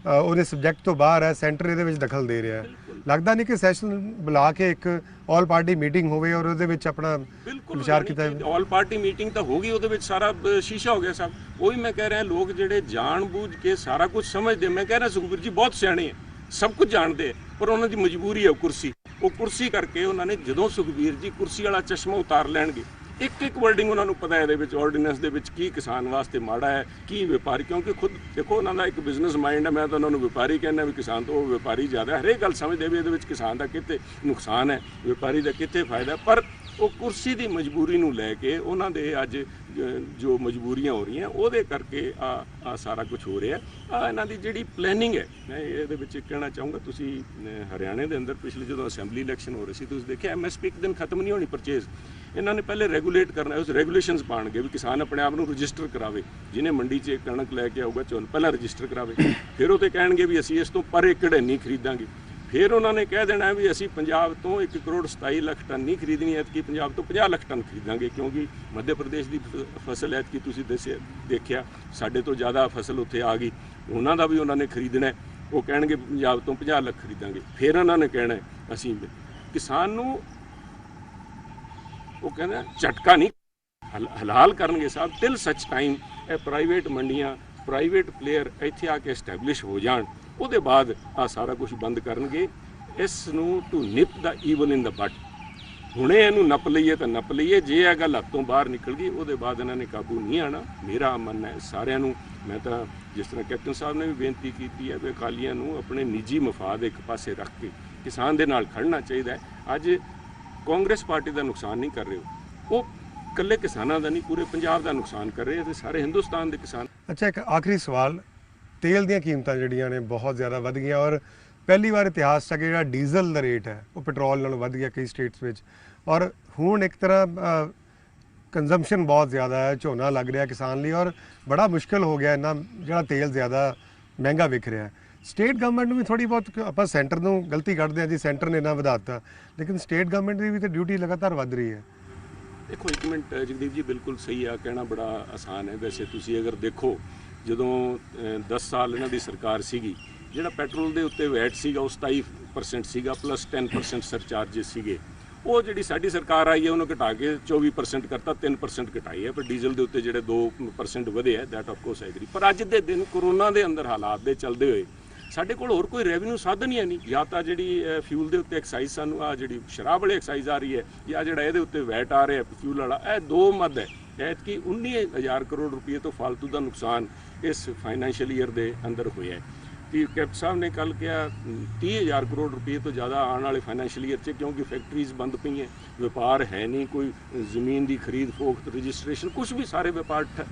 ਉਹਦੇ ਸਬਜੈਕਟ ਤੋਂ ਬਾਹਰ ਹੈ, ਸੈਂਟਰ ਇਹਦੇ ਵਿੱਚ ਦਖਲ ਦੇ ਰਿਹਾ ਹੈ। ਲੱਗਦਾ ਨਹੀਂ ਕਿ ਸੈਸ਼ਨ ਬੁਲਾ ਕੇ ਇੱਕ ਆਲ ਪਾਰਟੀ ਮੀਟਿੰਗ ਹੋਵੇ ਔਰ ਉਹਦੇ ਵਿੱਚ ਆਪਣਾ ਵਿਚਾਰ ਕੀਤਾ ਜਾਵੇ? ਆਲ ਪਾਰਟੀ ਮੀਟਿੰਗ ਤਾਂ ਹੋਗੀ, ਉਹਦੇ ਵਿੱਚ ਸਾਰਾ ਸ਼ੀਸ਼ਾ ਹੋ ਗਿਆ ਸਭ। ਉਹੀ ਮੈਂ ਕਹਿ ਰਿਹਾ, ਲੋਕ ਜਿਹੜੇ ਜਾਣ ਬੂਝ ਕੇ ਸਾਰਾ ਕੁਝ ਸਮਝਦੇ, ਮੈਂ ਕਹਿ ਰਿਹਾ ਸੁਖਬੀਰ ਜੀ ਬਹੁਤ ਸਿਆਣੇ ਹੈ, ਸਭ ਕੁਝ ਜਾਣਦੇ, ਪਰ ਉਹਨਾਂ ਦੀ ਮਜਬੂਰੀ ਹੈ ਕੁਰਸੀ। ਉਹ ਕੁਰਸੀ ਕਰਕੇ ਉਹਨਾਂ ਨੇ ਜਦੋਂ ਸੁਖਬੀਰ ਜੀ ਕੁਰਸੀ ਵਾਲਾ ਚਸ਼ਮਾ ਉਤਾਰ ਲੈਣਗੇ, ਇੱਕ ਵਰਡਿੰਗ ਉਹਨਾਂ ਨੂੰ ਪਤਾ ਇਹਦੇ ਵਿੱਚ ਆਰਡੀਨੈਂਸ ਦੇ ਵਿੱਚ ਕੀ ਕਿਸਾਨ ਵਾਸਤੇ ਮਾੜਾ ਹੈ, ਕੀ ਵਪਾਰੀ, ਕਿਉਂਕਿ ਖੁਦ ਦੇਖੋ ਉਹਨਾਂ ਦਾ ਇੱਕ ਬਿਜ਼ਨਸ ਮਾਈਂਡ ਹੈ। ਮੈਂ ਤਾਂ ਉਹਨਾਂ ਨੂੰ ਵਪਾਰੀ ਕਹਿੰਦਾ ਵੀ ਕਿਸਾਨ ਤੋਂ ਉਹ ਵਪਾਰੀ ਜ਼ਿਆਦਾ, ਹਰੇਕ ਗੱਲ ਸਮਝਦੇ ਵੀ ਇਹਦੇ ਵਿੱਚ ਕਿਸਾਨ ਦਾ ਕਿੱਥੇ ਨੁਕਸਾਨ ਹੈ, ਵਪਾਰੀ ਦਾ ਕਿੱਥੇ ਫਾਇਦਾ, ਪਰ ਉਹ ਕੁਰਸੀ ਦੀ ਮਜਬੂਰੀ ਨੂੰ ਲੈ ਕੇ ਉਹਨਾਂ ਦੇ ਅੱਜ ਜੋ ਮਜਬੂਰੀਆਂ ਹੋ ਰਹੀਆਂ ਉਹਦੇ ਕਰਕੇ ਆ ਸਾਰਾ ਕੁਝ ਹੋ ਰਿਹਾ। ਇਹਨਾਂ ਦੀ ਜਿਹੜੀ ਪਲੈਨਿੰਗ ਹੈ, ਮੈਂ ਇਹਦੇ ਵਿੱਚ ਕਹਿਣਾ ਚਾਹੂੰਗਾ, ਤੁਸੀਂ ਹਰਿਆਣੇ ਦੇ ਅੰਦਰ ਪਿਛਲੇ ਜਦੋਂ ਅਸੈਂਬਲੀ ਇਲੈਕਸ਼ਨ ਹੋ ਰਹੀ ਸੀ ਤੁਸੀਂ ਦੇਖਿਆ MSP ਇੱਕ ਦਿਨ ਖਤਮ ਨਹੀਂ ਹੋਣੀ ਪਰਚੇਜ਼। ਇਹਨਾਂ ਨੇ ਪਹਿਲੇ ਰੈਗੂਲੇਟ ਕਰਨਾ, ਉਸ ਰੈਗੂਲੇਸ਼ਨਸ ਪਾਉਣਗੇ ਵੀ ਕਿਸਾਨ ਆਪਣੇ ਆਪ ਨੂੰ ਰਜਿਸਟਰ ਕਰਾਵੇ, ਜਿਹਨੇ ਮੰਡੀ 'ਚ ਕਣਕ ਲੈ ਕੇ ਆਊਗਾ ਝੋਨਾ ਪਹਿਲਾਂ ਰਜਿਸਟਰ ਕਰਾਵੇ, ਫਿਰ ਉਹ ਤੇ ਕਹਿਣਗੇ ਵੀ ਅਸੀਂ ਇਸ ਤੋਂ ਪਰ ਏਕੜ ਨਹੀਂ ਖਰੀਦਾਂਗੇ। ਫਿਰ ਉਹਨਾਂ ਨੇ ਕਹਿ ਦੇਣਾ ਵੀ ਅਸੀਂ ਪੰਜਾਬ ਤੋਂ 1 ਕਰੋੜ 27 ਲੱਖ ਟਨ ਨਹੀਂ ਖਰੀਦਣੀ, ਐਤਕੀ ਪੰਜਾਬ ਤੋਂ 50 ਲੱਖ ਟਨ ਖਰੀਦਾਂਗੇ, ਕਿਉਂਕਿ ਮੱਧ ਪ੍ਰਦੇਸ਼ ਦੀ ਫਸਲ ਐਤਕੀ ਤੁਸੀਂ ਦੇਖਿਆ ਸਾਡੇ ਤੋਂ ਜ਼ਿਆਦਾ ਫਸਲ ਉੱਥੇ ਆ ਗਈ, ਉਹਨਾਂ ਦਾ ਵੀ ਉਹਨਾਂ ਨੇ ਖਰੀਦਣਾ। ਉਹ ਕਹਿਣਗੇ ਪੰਜਾਬ ਤੋਂ 50 ਲੱਖ ਖਰੀਦਾਂਗੇ। ਫਿਰ ਉਹਨਾਂ ਨੇ ਕਹਿਣਾ ਅਸੀਂ ਕਿਸਾਨ ਨੂੰ ਉਹ ਕਹਿੰਦਾ ਝਟਕਾ ਨਹੀਂ ਹਲਾਲ ਕਰਨਗੇ ਸਾਹਿਬ, ਟਿਲ ਸੱਚ ਟਾਈਮ ਇਹ ਪ੍ਰਾਈਵੇਟ ਮੰਡੀਆਂ, ਪ੍ਰਾਈਵੇਟ ਪਲੇਅਰ ਇੱਥੇ ਆ ਕੇ ਐਸਟੈਬਲਿਸ਼ ਹੋ ਜਾਣ, ਉਹਦੇ ਬਾਅਦ ਆ ਸਾਰਾ ਕੁਝ ਬੰਦ ਕਰਨਗੇ। ਇਸ ਨੂੰ to nip the evil in the bud, ਹੁਣੇ ਇਹਨੂੰ ਨੱਪ ਲਈਏ ਤਾਂ ਨੱਪ ਲਈਏ, ਜੇ ਇਹ ਗੱਲ ਹੱਥੋਂ ਬਾਹਰ ਨਿਕਲ ਗਈ ਉਹਦੇ ਬਾਅਦ ਇਹਨਾਂ ਨੇ ਕਾਬੂ ਨਹੀਂ ਆਣਾ। ਮੇਰਾ ਮੰਨਣਾ ਹੈ ਸਾਰਿਆਂ ਨੂੰ, ਮੈਂ ਤਾਂ ਜਿਸ ਤਰ੍ਹਾਂ ਕੈਪਟਨ ਸਾਹਿਬ ਨੇ ਵੀ ਬੇਨਤੀ ਕੀਤੀ ਹੈ ਵੀ ਅਕਾਲੀਆਂ ਨੂੰ ਆਪਣੇ ਨਿੱਜੀ ਮਫਾਦ ਇੱਕ ਪਾਸੇ ਰੱਖ ਕੇ ਕਿਸਾਨ ਦੇ ਨਾਲ ਖੜਨਾ ਚਾਹੀਦਾ ਹੈ। ਅੱਜ ਕਾਂਗਰਸ ਪਾਰਟੀ ਦਾ ਨੁਕਸਾਨ ਨਹੀਂ ਕਰ ਰਹੇ, ਉਹ ਇਕੱਲੇ ਕਿਸਾਨਾਂ ਦਾ ਨਹੀਂ ਪੂਰੇ ਪੰਜਾਬ ਦਾ ਨੁਕਸਾਨ ਕਰ ਰਹੇ ਤੇ ਸਾਰੇ ਹਿੰਦੁਸਤਾਨ ਦੇ ਕਿਸਾਨ ਅੱਛਾ, ਇੱਕ ਆਖਰੀ ਸਵਾਲ, ਤੇਲ ਦੀਆਂ ਕੀਮਤਾਂ ਜਿਹੜੀਆਂ ਨੇ ਬਹੁਤ ਜ਼ਿਆਦਾ ਵੱਧ ਗਈਆਂ ਔਰ ਪਹਿਲੀ ਵਾਰ ਇਤਿਹਾਸ 'ਚ ਜਿਹੜਾ ਡੀਜ਼ਲ ਦਾ ਰੇਟ ਹੈ ਉਹ ਪੈਟਰੋਲ ਨਾਲੋਂ ਵੱਧ ਗਿਆ ਕਈ ਸਟੇਟਸ ਵਿੱਚ। ਔਰ ਹੁਣ ਇੱਕ ਤਰ੍ਹਾਂ ਕੰਜ਼ੰਪਸ਼ਨ ਬਹੁਤ ਜ਼ਿਆਦਾ ਹੈ, ਝੋਨਾ ਲੱਗ ਰਿਹਾ ਕਿਸਾਨ ਲਈ ਔਰ ਬੜਾ ਮੁਸ਼ਕਿਲ ਹੋ ਗਿਆ ਇੰਨਾ ਜਿਹੜਾ ਤੇਲ ਜ਼ਿਆਦਾ ਮਹਿੰਗਾ ਵਿਕ ਰਿਹਾ ਹੈ। ਸਟੇਟ ਗਵਰਨਮੈਂਟ ਨੂੰ ਵੀ ਥੋੜੀ ਬਹੁਤ, ਆਪਾਂ ਸੈਂਟਰ ਨੂੰ ਗਲਤੀ ਕੱਢਦੇ ਹਾਂ ਜੀ, ਸੈਂਟਰ ਨੇ ਇੰਨਾ ਵਧਾ ਦਿੱਤਾ, ਲੇਕਿਨ ਸਟੇਟ ਗਵਰਨਮੈਂਟ ਦੀ ਵੀ ਤਾਂ ਡਿਊਟੀ ਲਗਾਤਾਰ ਵੱਧ ਰਹੀ ਹੈ। ਦੇਖੋ ਇੱਕ ਮਿੰਟ ਜਗਦੀਪ ਜੀ, ਬਿਲਕੁਲ ਸਹੀ ਆ, ਕਹਿਣਾ ਬੜਾ ਆਸਾਨ ਹੈ। ਵੈਸੇ ਤੁਸੀਂ ਅਗਰ ਦੇਖੋ, ਜਦੋਂ 10 ਸਾਲ ਇਹਨਾਂ ਦੀ ਸਰਕਾਰ ਸੀਗੀ, ਜਿਹੜਾ ਪੈਟਰੋਲ ਦੇ ਉੱਤੇ ਵੈਟ ਸੀਗਾ ਉਹ 27% ਸੀਗਾ, ਪਲੱਸ 10% ਸਰਚਾਰਜਸ ਸੀਗੇ। ਉਹ ਜਿਹੜੀ ਸਾਡੀ ਸਰਕਾਰ ਆਈ ਹੈ ਉਹਨੂੰ ਘਟਾ ਕੇ 24% ਕਰਤਾ, 3% ਘਟਾਈ ਹੈ। ਪਰ ਡੀਜ਼ਲ ਦੇ ਉੱਤੇ ਜਿਹੜੇ 2% ਵਧੇ ਹੈ, ਦੈਟ ਆਫ ਕੋਰਸ ਐਗਰੀ। ਪਰ ਅੱਜ ਦੇ ਦਿਨ ਕਰੋਨਾ ਦੇ ਅੰਦਰ ਹਾਲਾਤ ਦੇ ਚੱਲਦੇ ਹੋਏ ਸਾਡੇ ਕੋਲ ਹੋਰ ਕੋਈ ਰੈਵਨਿਊ ਸਾਧਨ ਹੀ ਹੈ ਨਹੀਂ। ਜਾਂ ਤਾਂ ਜਿਹੜੀ ਫਿਊਲ ਦੇ ਉੱਤੇ ਐਕਸਾਈਜ਼ ਸਾਨੂੰ ਆ ਜਿਹੜੀ ਸ਼ਰਾਬ ਵਾਲੀ ਐਕਸਾਈਜ਼ ਆ ਰਹੀ ਹੈ, ਜਾਂ ਜਿਹੜਾ ਇਹਦੇ ਉੱਤੇ ਵੈਟ ਆ ਰਿਹਾ ਫਿਊਲ ਵਾਲਾ, ਇਹ ਦੋ ਮੱਦ ਹੈ। ਐਤਕੀ 19,000 ਕਰੋੜ ਰੁਪਏ ਤੋਂ ਫालतू ਦਾ ਨੁਕਸਾਨ ਇਸ ਫਾਈਨੈਂਸ਼ੀਅਲ ਈਅਰ ਦੇ ਅੰਦਰ ਹੋਇਆ ਹੈ। ਕਿ ਕੈਪਟਨ ਸਾਹਿਬ ਨੇ ਕੱਲ ਕਿਹਾ 30,000 ਕਰੋੜ ਰੁਪਏ ਤੋਂ ਜ਼ਿਆਦਾ ਆਉਣ ਵਾਲੇ ਫਾਈਨੈਂਸ਼ੀਅਲ ਈਅਰ 'ਚ, ਕਿਉਂਕਿ ਫੈਕਟਰੀਜ਼ ਬੰਦ ਪਈਆਂ, ਵਪਾਰ ਹੈ ਨਹੀਂ, ਕੋਈ ਜ਼ਮੀਨ ਦੀ ਖਰੀਦ ਫੋਖਤ, ਰਜਿਸਟ੍ਰੇਸ਼ਨ, ਕੁਝ ਵੀ ਸਾਰੇ ਵਪਾਰ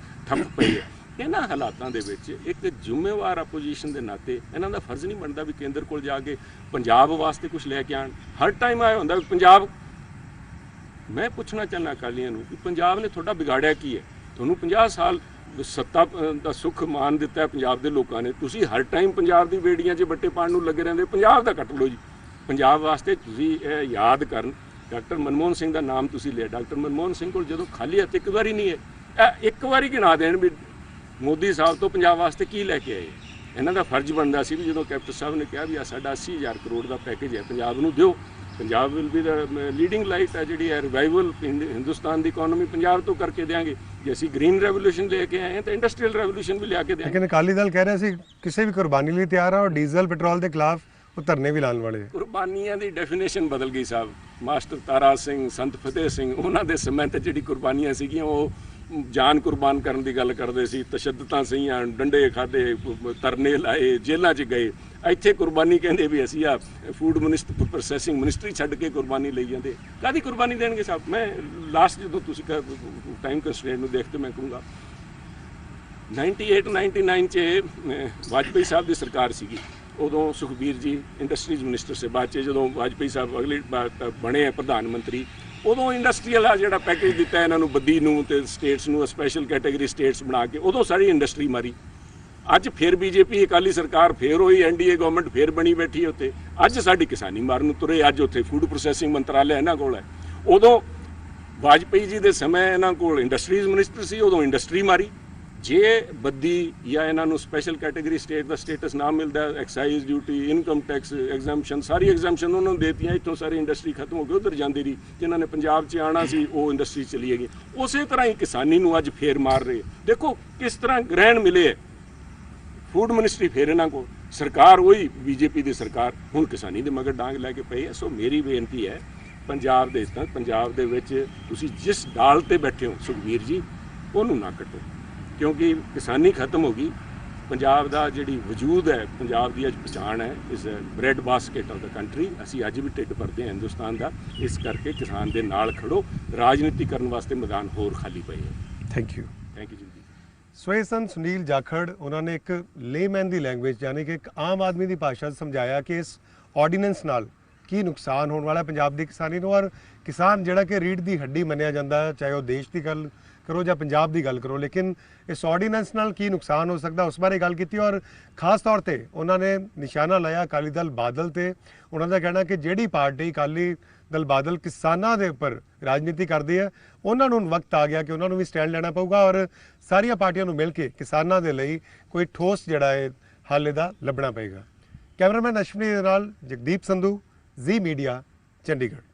ਠੱਪ ਪਏ ਹੈ। ਇਹਨਾਂ ਹਾਲਾਤਾਂ ਦੇ ਵਿੱਚ ਇੱਕ ਜ਼ਿੰਮੇਵਾਰ ਅਪੋਜੀਸ਼ਨ ਦੇ ਨਾਤੇ ਇਹਨਾਂ ਦਾ ਫਰਜ਼ ਨਹੀਂ ਬਣਦਾ ਵੀ ਕੇਂਦਰ ਕੋਲ ਜਾ ਕੇ ਪੰਜਾਬ ਵਾਸਤੇ ਕੁਝ ਲੈ ਕੇ ਆਣ। ਹਰ ਟਾਈਮ ਆਇਆ ਹੁੰਦਾ ਵੀ ਪੰਜਾਬ, ਮੈਂ ਪੁੱਛਣਾ ਚਾਹੁੰਦਾ ਅਕਾਲੀਆਂ ਨੂੰ ਕਿ ਪੰਜਾਬ ਨੇ ਤੁਹਾਡਾ ਵਿਗਾੜਿਆ ਕੀ ਹੈ? ਤੁਹਾਨੂੰ 50 ਸਾਲ ਸੱਤਾ ਦਾ ਸੁੱਖ ਮਾਣ ਦਿੱਤਾ ਹੈ ਪੰਜਾਬ ਦੇ ਲੋਕਾਂ ਨੇ, ਤੁਸੀਂ ਹਰ ਟਾਈਮ ਪੰਜਾਬ ਦੀ ਬੇੜੀਆਂ 'ਚ ਬੱਟੇ ਪਾਉਣ ਨੂੰ ਲੱਗੇ ਰਹਿੰਦੇ। ਪੰਜਾਬ ਦਾ ਕੱਟ ਲਓ ਜੀ। ਪੰਜਾਬ ਵਾਸਤੇ ਤੁਸੀਂ ਇਹ ਯਾਦ ਕਰਨ, ਡਾਕਟਰ ਮਨਮੋਹਨ ਸਿੰਘ ਦਾ ਨਾਮ ਤੁਸੀਂ ਲਿਆ, ਡਾਕਟਰ ਮਨਮੋਹਨ ਸਿੰਘ ਕੋਲ ਜਦੋਂ ਖਾਲੀ ਹੱਥ ਇੱਕ ਵਾਰੀ ਨਹੀਂ ਹੈ, ਇੱਕ ਵਾਰੀ ਗਿਣਾ ਦੇਣ ਵੀ ਮੋਦੀ ਸਾਹਿਬ ਤੋਂ ਪੰਜਾਬ ਵਾਸਤੇ ਕੀ ਲੈ ਕੇ ਆਏ। ਇਹਨਾਂ ਦਾ ਫਰਜ਼ ਬਣਦਾ ਸੀ ਵੀ ਜਦੋਂ ਕੈਪਟਨ ਸਾਹਿਬ ਨੇ ਕਿਹਾ ਵੀ ਆ ਸਾਡਾ 80,000 ਕਰੋੜ ਦਾ ਪੈਕੇਜ ਹੈ, ਪੰਜਾਬ ਨੂੰ ਦਿਓ, Punjab will be the leading light ਹੈ ਜਿਹੜੀ ਹੈ ਰਿਵਾਈਵਲ ਹਿੰਦੁਸਤਾਨ ਦੀ ਇਕਨੋਮੀ ਪੰਜਾਬ ਤੋਂ ਕਰਕੇ ਦੇਾਂਗੇ। ਜੇ ਅਸੀਂ ਗ੍ਰੀਨ ਰੈਵੋਲੂਸ਼ਨ ਲੈ ਕੇ ਆਏ ਹਾਂ ਤਾਂ ਇੰਡਸਟਰੀਅਲ ਰੈਵੋਲੂਸ਼ਨ ਵੀ ਲਿਆ ਕੇ ਦੇਾਂਗੇ। ਲੇਕਿਨ ਅਕਾਲੀ ਦਲ ਕਹਿ ਰਿਹਾ ਸੀ ਕਿਸੇ ਵੀ ਕੁਰਬਾਨੀ ਲਈ ਤਿਆਰ ਆ ਔਰ ਡੀਜ਼ਲ ਪੈਟਰੋਲ ਦੇ ਖਿਲਾਫ ਉਹ ਧਰਨੇ ਵੀ ਲਾਉਣ ਵਾਲੇ। ਕੁਰਬਾਨੀਆਂ ਦੀ ਡੈਫੀਨੇਸ਼ਨ ਬਦਲ ਗਈ ਸਾਹਿਬ। ਮਾਸਟਰ ਤਾਰਾ ਸਿੰਘ, ਸੰਤ ਫਤਿਹ ਸਿੰਘ, ਉਹਨਾਂ ਦੇ ਸਮੇਂ ਤੇ ਜਿਹੜੀ ਕੁਰਬਾਨੀਆਂ ਸੀਗੀਆਂ ਉਹ ਜਾਨ ਕੁਰਬਾਨ ਕਰਨ ਦੀ ਗੱਲ ਕਰਦੇ ਸੀ। ਤਸ਼ੱਦਦਾਂ ਸਹੀਆਂ, ਡੰਡੇ ਖਾਦੇ, ਧਰਨੇ ਲਾਏ, ਜੇਲ੍ਹਾਂ 'ਚ ਗਏ। ਇੱਥੇ ਕੁਰਬਾਨੀ ਕਹਿੰਦੇ ਵੀ ਅਸੀਂ ਆ ਫੂਡ ਮਿਨਿਸਟਰ ਪ੍ਰੋਸੈਸਿੰਗ ਮਿਨਿਸਟਰੀ ਛੱਡ ਕੇ ਕੁਰਬਾਨੀ ਲਈ ਜਾਂਦੇ। ਕਾਹਦੀ ਕੁਰਬਾਨੀ ਦੇਣਗੇ ਸਾਹਿਬ? ਮੈਂ ਲਾਸਟ ਜਦੋਂ ਤੁਸੀਂ ਟਾਈਮ ਕੰਸਟ੍ਰੇਂਟ ਨੂੰ ਦੇਖਦੇ ਮੈਂ ਕਹੂੰਗਾ 98-99 'ਚ ਵਾਜਪੇਈ ਸਾਹਿਬ ਦੀ ਸਰਕਾਰ ਸੀਗੀ, ਉਦੋਂ ਸੁਖਬੀਰ ਜੀ ਇੰਡਸਟਰੀਜ਼ ਮਿਨਿਸਟਰ ਸੇ। ਬਾਅਦ 'ਚ ਜਦੋਂ ਵਾਜਪੇਈ ਸਾਹਿਬ ਅਗਲੀ ਬਣੇ ਆ ਪ੍ਰਧਾਨ ਮੰਤਰੀ, ਉਦੋਂ ਇੰਡਸਟਰੀਅਲ ਆ ਜਿਹੜਾ ਪੈਕੇਜ ਦਿੱਤਾ ਇਹਨਾਂ ਨੂੰ, ਬੱਦੀ ਨੂੰ ਤੇ ਸਟੇਟਸ ਨੂੰ ਸਪੈਸ਼ਲ ਕੈਟਾਗਰੀ ਸਟੇਟਸ ਬਣਾ ਕੇ, ਉਦੋਂ ਸਾਰੀ ਇੰਡਸਟਰੀ ਮਾਰੀ। ਅੱਜ ਫਿਰ ਬੀਜੇਪੀ ਅਕਾਲੀ ਸਰਕਾਰ ਫਿਰ ਹੋਈ, ਐਨਡੀਏ ਗਵਰਨਮੈਂਟ ਫਿਰ ਬਣੀ ਬੈਠੀ ਉੱਤੇ। ਅੱਜ ਸਾਡੀ ਕਿਸਾਨੀ ਮਾਰਨ ਨੂੰ ਤੁਰੇ। ਅੱਜ ਉੱਥੇ ਫੂਡ ਪ੍ਰੋਸੈਸਿੰਗ ਮੰਤਰਾਲਾ ਇਹਨਾਂ ਕੋਲ ਹੈ। ਉਦੋਂ ਵਾਜਪੇਈ ਜੀ ਦੇ ਸਮੇਂ ਇਹਨਾਂ ਕੋਲ ਇੰਡਸਟਰੀਜ਼ ਮਿਨਿਸਟਰ ਸੀ, ਉਦੋਂ ਇੰਡਸਟਰੀ ਮਾਰੀ। ਜੇ ਬੱਦੀ ਜਾਂ ਇਹਨਾਂ ਨੂੰ ਸਪੈਸ਼ਲ ਕੈਟਾਗਰੀ ਸਟੇਟ ਦਾ ਸਟੇਟਸ ਨਾ ਮਿਲਦਾ, excise duty, income tax exemption, ਸਾਰੀ ਐਗਜ਼ੈਂਪਸ਼ਨ ਉਹਨਾਂ ਨੂੰ ਦੇਤੀਆਂ। ਇੱਥੋਂ ਸਾਰੀ ਇੰਡਸਟਰੀ ਖਤਮ ਹੋ ਗਈ, ਉਧਰ ਜਾਂਦੀ ਰਹੀ। ਜਿਨ੍ਹਾਂ ਨੇ ਪੰਜਾਬ 'ਚ ਆਉਣਾ ਸੀ ਉਹ ਇੰਡਸਟਰੀ ਚਲੀ ਗਈ। ਉਸੇ ਤਰ੍ਹਾਂ ਹੀ ਕਿਸਾਨੀ ਨੂੰ ਅੱਜ ਫੇਰ ਮਾਰ ਰਹੇ। ਦੇਖੋ ਕਿਸ ਤਰ੍ਹਾਂ ਗ੍ਰਹਿਣ ਮਿਲੇ ਹੈ। ਫੂਡ ਮਿਨਿਸਟਰੀ ਫੇਰ ਇਹਨਾਂ ਕੋਲ, ਸਰਕਾਰ ਉਹੀ ਬੀਜੇਪੀ ਦੀ ਸਰਕਾਰ, ਹੁਣ ਕਿਸਾਨੀ ਦੇ ਮਗਰ ਡਾਂਗ ਲੈ ਕੇ ਪਈ ਹੈ। ਸੋ ਮੇਰੀ ਬੇਨਤੀ ਹੈ ਪੰਜਾਬ ਦੇ ਪੰਜਾਬ ਦੇ ਵਿੱਚ ਤੁਸੀਂ ਜਿਸ ਡਾਲ ਤੇ ਬੈਠੇ ਹੋ ਸੁਖਬੀਰ ਜੀ, ਉਹਨੂੰ ਨਾ ਕੱਟੋ, ਕਿਉਂਕਿ ਕਿਸਾਨੀ ਖਤਮ ਹੋ ਗਈ। ਪੰਜਾਬ ਦਾ ਜਿਹੜੀ ਵਜੂਦ ਹੈ, ਪੰਜਾਬ ਦੀ ਅੱਜ ਪਛਾਣ ਹੈ, ਇਸ bread basket of the country. ਅਸੀਂ ਅੱਜ ਵੀ ਢਿੱਡ ਭਰਦੇ ਹਾਂ ਹਿੰਦੁਸਤਾਨ ਦਾ। ਇਸ ਕਰਕੇ ਕਿਸਾਨ ਦੇ ਨਾਲ ਖੜੋ। ਰਾਜਨੀਤੀ ਕਰਨ ਵਾਸਤੇ ਮੈਦਾਨ ਹੋਰ ਖਾਲੀ ਪਏ ਹੈ। ਥੈਂਕ ਯੂ ਜੀ। ਸੋ ਇਹ ਸਨ ਸੁਨੀਲ ਜਾਖੜ। ਉਹਨਾਂ ਨੇ ਇੱਕ ਲੇਮੈਨ ਦੀ ਲੈਂਗੁਏਜ ਯਾਨੀ ਕਿ ਇੱਕ ਆਮ ਆਦਮੀ ਦੀ ਭਾਸ਼ਾ 'ਚ ਸਮਝਾਇਆ ਕਿ ਇਸ ਆਰਡੀਨੈਂਸ ਨਾਲ ਕੀ ਨੁਕਸਾਨ ਹੋਣ ਵਾਲਾ ਪੰਜਾਬ ਦੀ ਕਿਸਾਨੀ ਨੂੰ। ਔਰ ਕਿਸਾਨ ਜਿਹੜਾ ਕਿ ਰੀੜ੍ਹ ਦੀ ਹੱਡੀ ਮੰਨਿਆ ਜਾਂਦਾ, ਚਾਹੇ ਉਹ ਦੇਸ਼ ਦੀ ਗੱਲ ਕਰੋ ਜਾਂ ਪੰਜਾਬ ਦੀ ਗੱਲ ਕਰੋ, ਲੇਕਿਨ ਇਸ ਆਰਡੀਨੈਂਸ ਨਾਲ ਕੀ ਨੁਕਸਾਨ ਹੋ ਸਕਦਾ ਉਸ ਬਾਰੇ ਗੱਲ ਕੀਤੀ। ਔਰ ਖਾਸ ਤੌਰ ਤੇ ਉਹਨਾਂ ਨੇ ਨਿਸ਼ਾਨਾ ਲਾਇਆ ਅਕਾਲੀ ਦਲ ਬਾਦਲ ਤੇ। ਉਹਨਾਂ ਦਾ ਕਹਿਣਾ ਕਿ ਜਿਹੜੀ ਪਾਰਟੀ ਅਕਾਲੀ ਦਲ ਬਾਦਲ ਕਿਸਾਨਾਂ ਦੇ ਉੱਪਰ ਰਾਜਨੀਤੀ ਕਰਦੀ ਹੈ, ਉਹਨਾਂ ਨੂੰ ਵਕਤ ਆ ਗਿਆ ਕਿ ਉਹਨਾਂ ਨੂੰ ਵੀ ਸਟੈਂਡ ਲੈਣਾ ਪਊਗਾ ਔਰ ਸਾਰੀਆਂ ਪਾਰਟੀਆਂ ਨੂੰ ਮਿਲ ਕੇ ਕਿਸਾਨਾਂ ਦੇ ਲਈ ਕੋਈ ਠੋਸ ਜਿਹੜਾ ਹੈ ਹੱਲ ਇਹਦਾ ਲੱਭਣਾ ਪਏਗਾ। ਕੈਮਰਾਮੈਨ ਅਸ਼ਵਨੀ ਦੇ ਨਾਲ ਜਗਦੀਪ ਸੰਧੂ, ਜ਼ੀ ਮੀਡੀਆ, ਚੰਡੀਗੜ੍ਹ।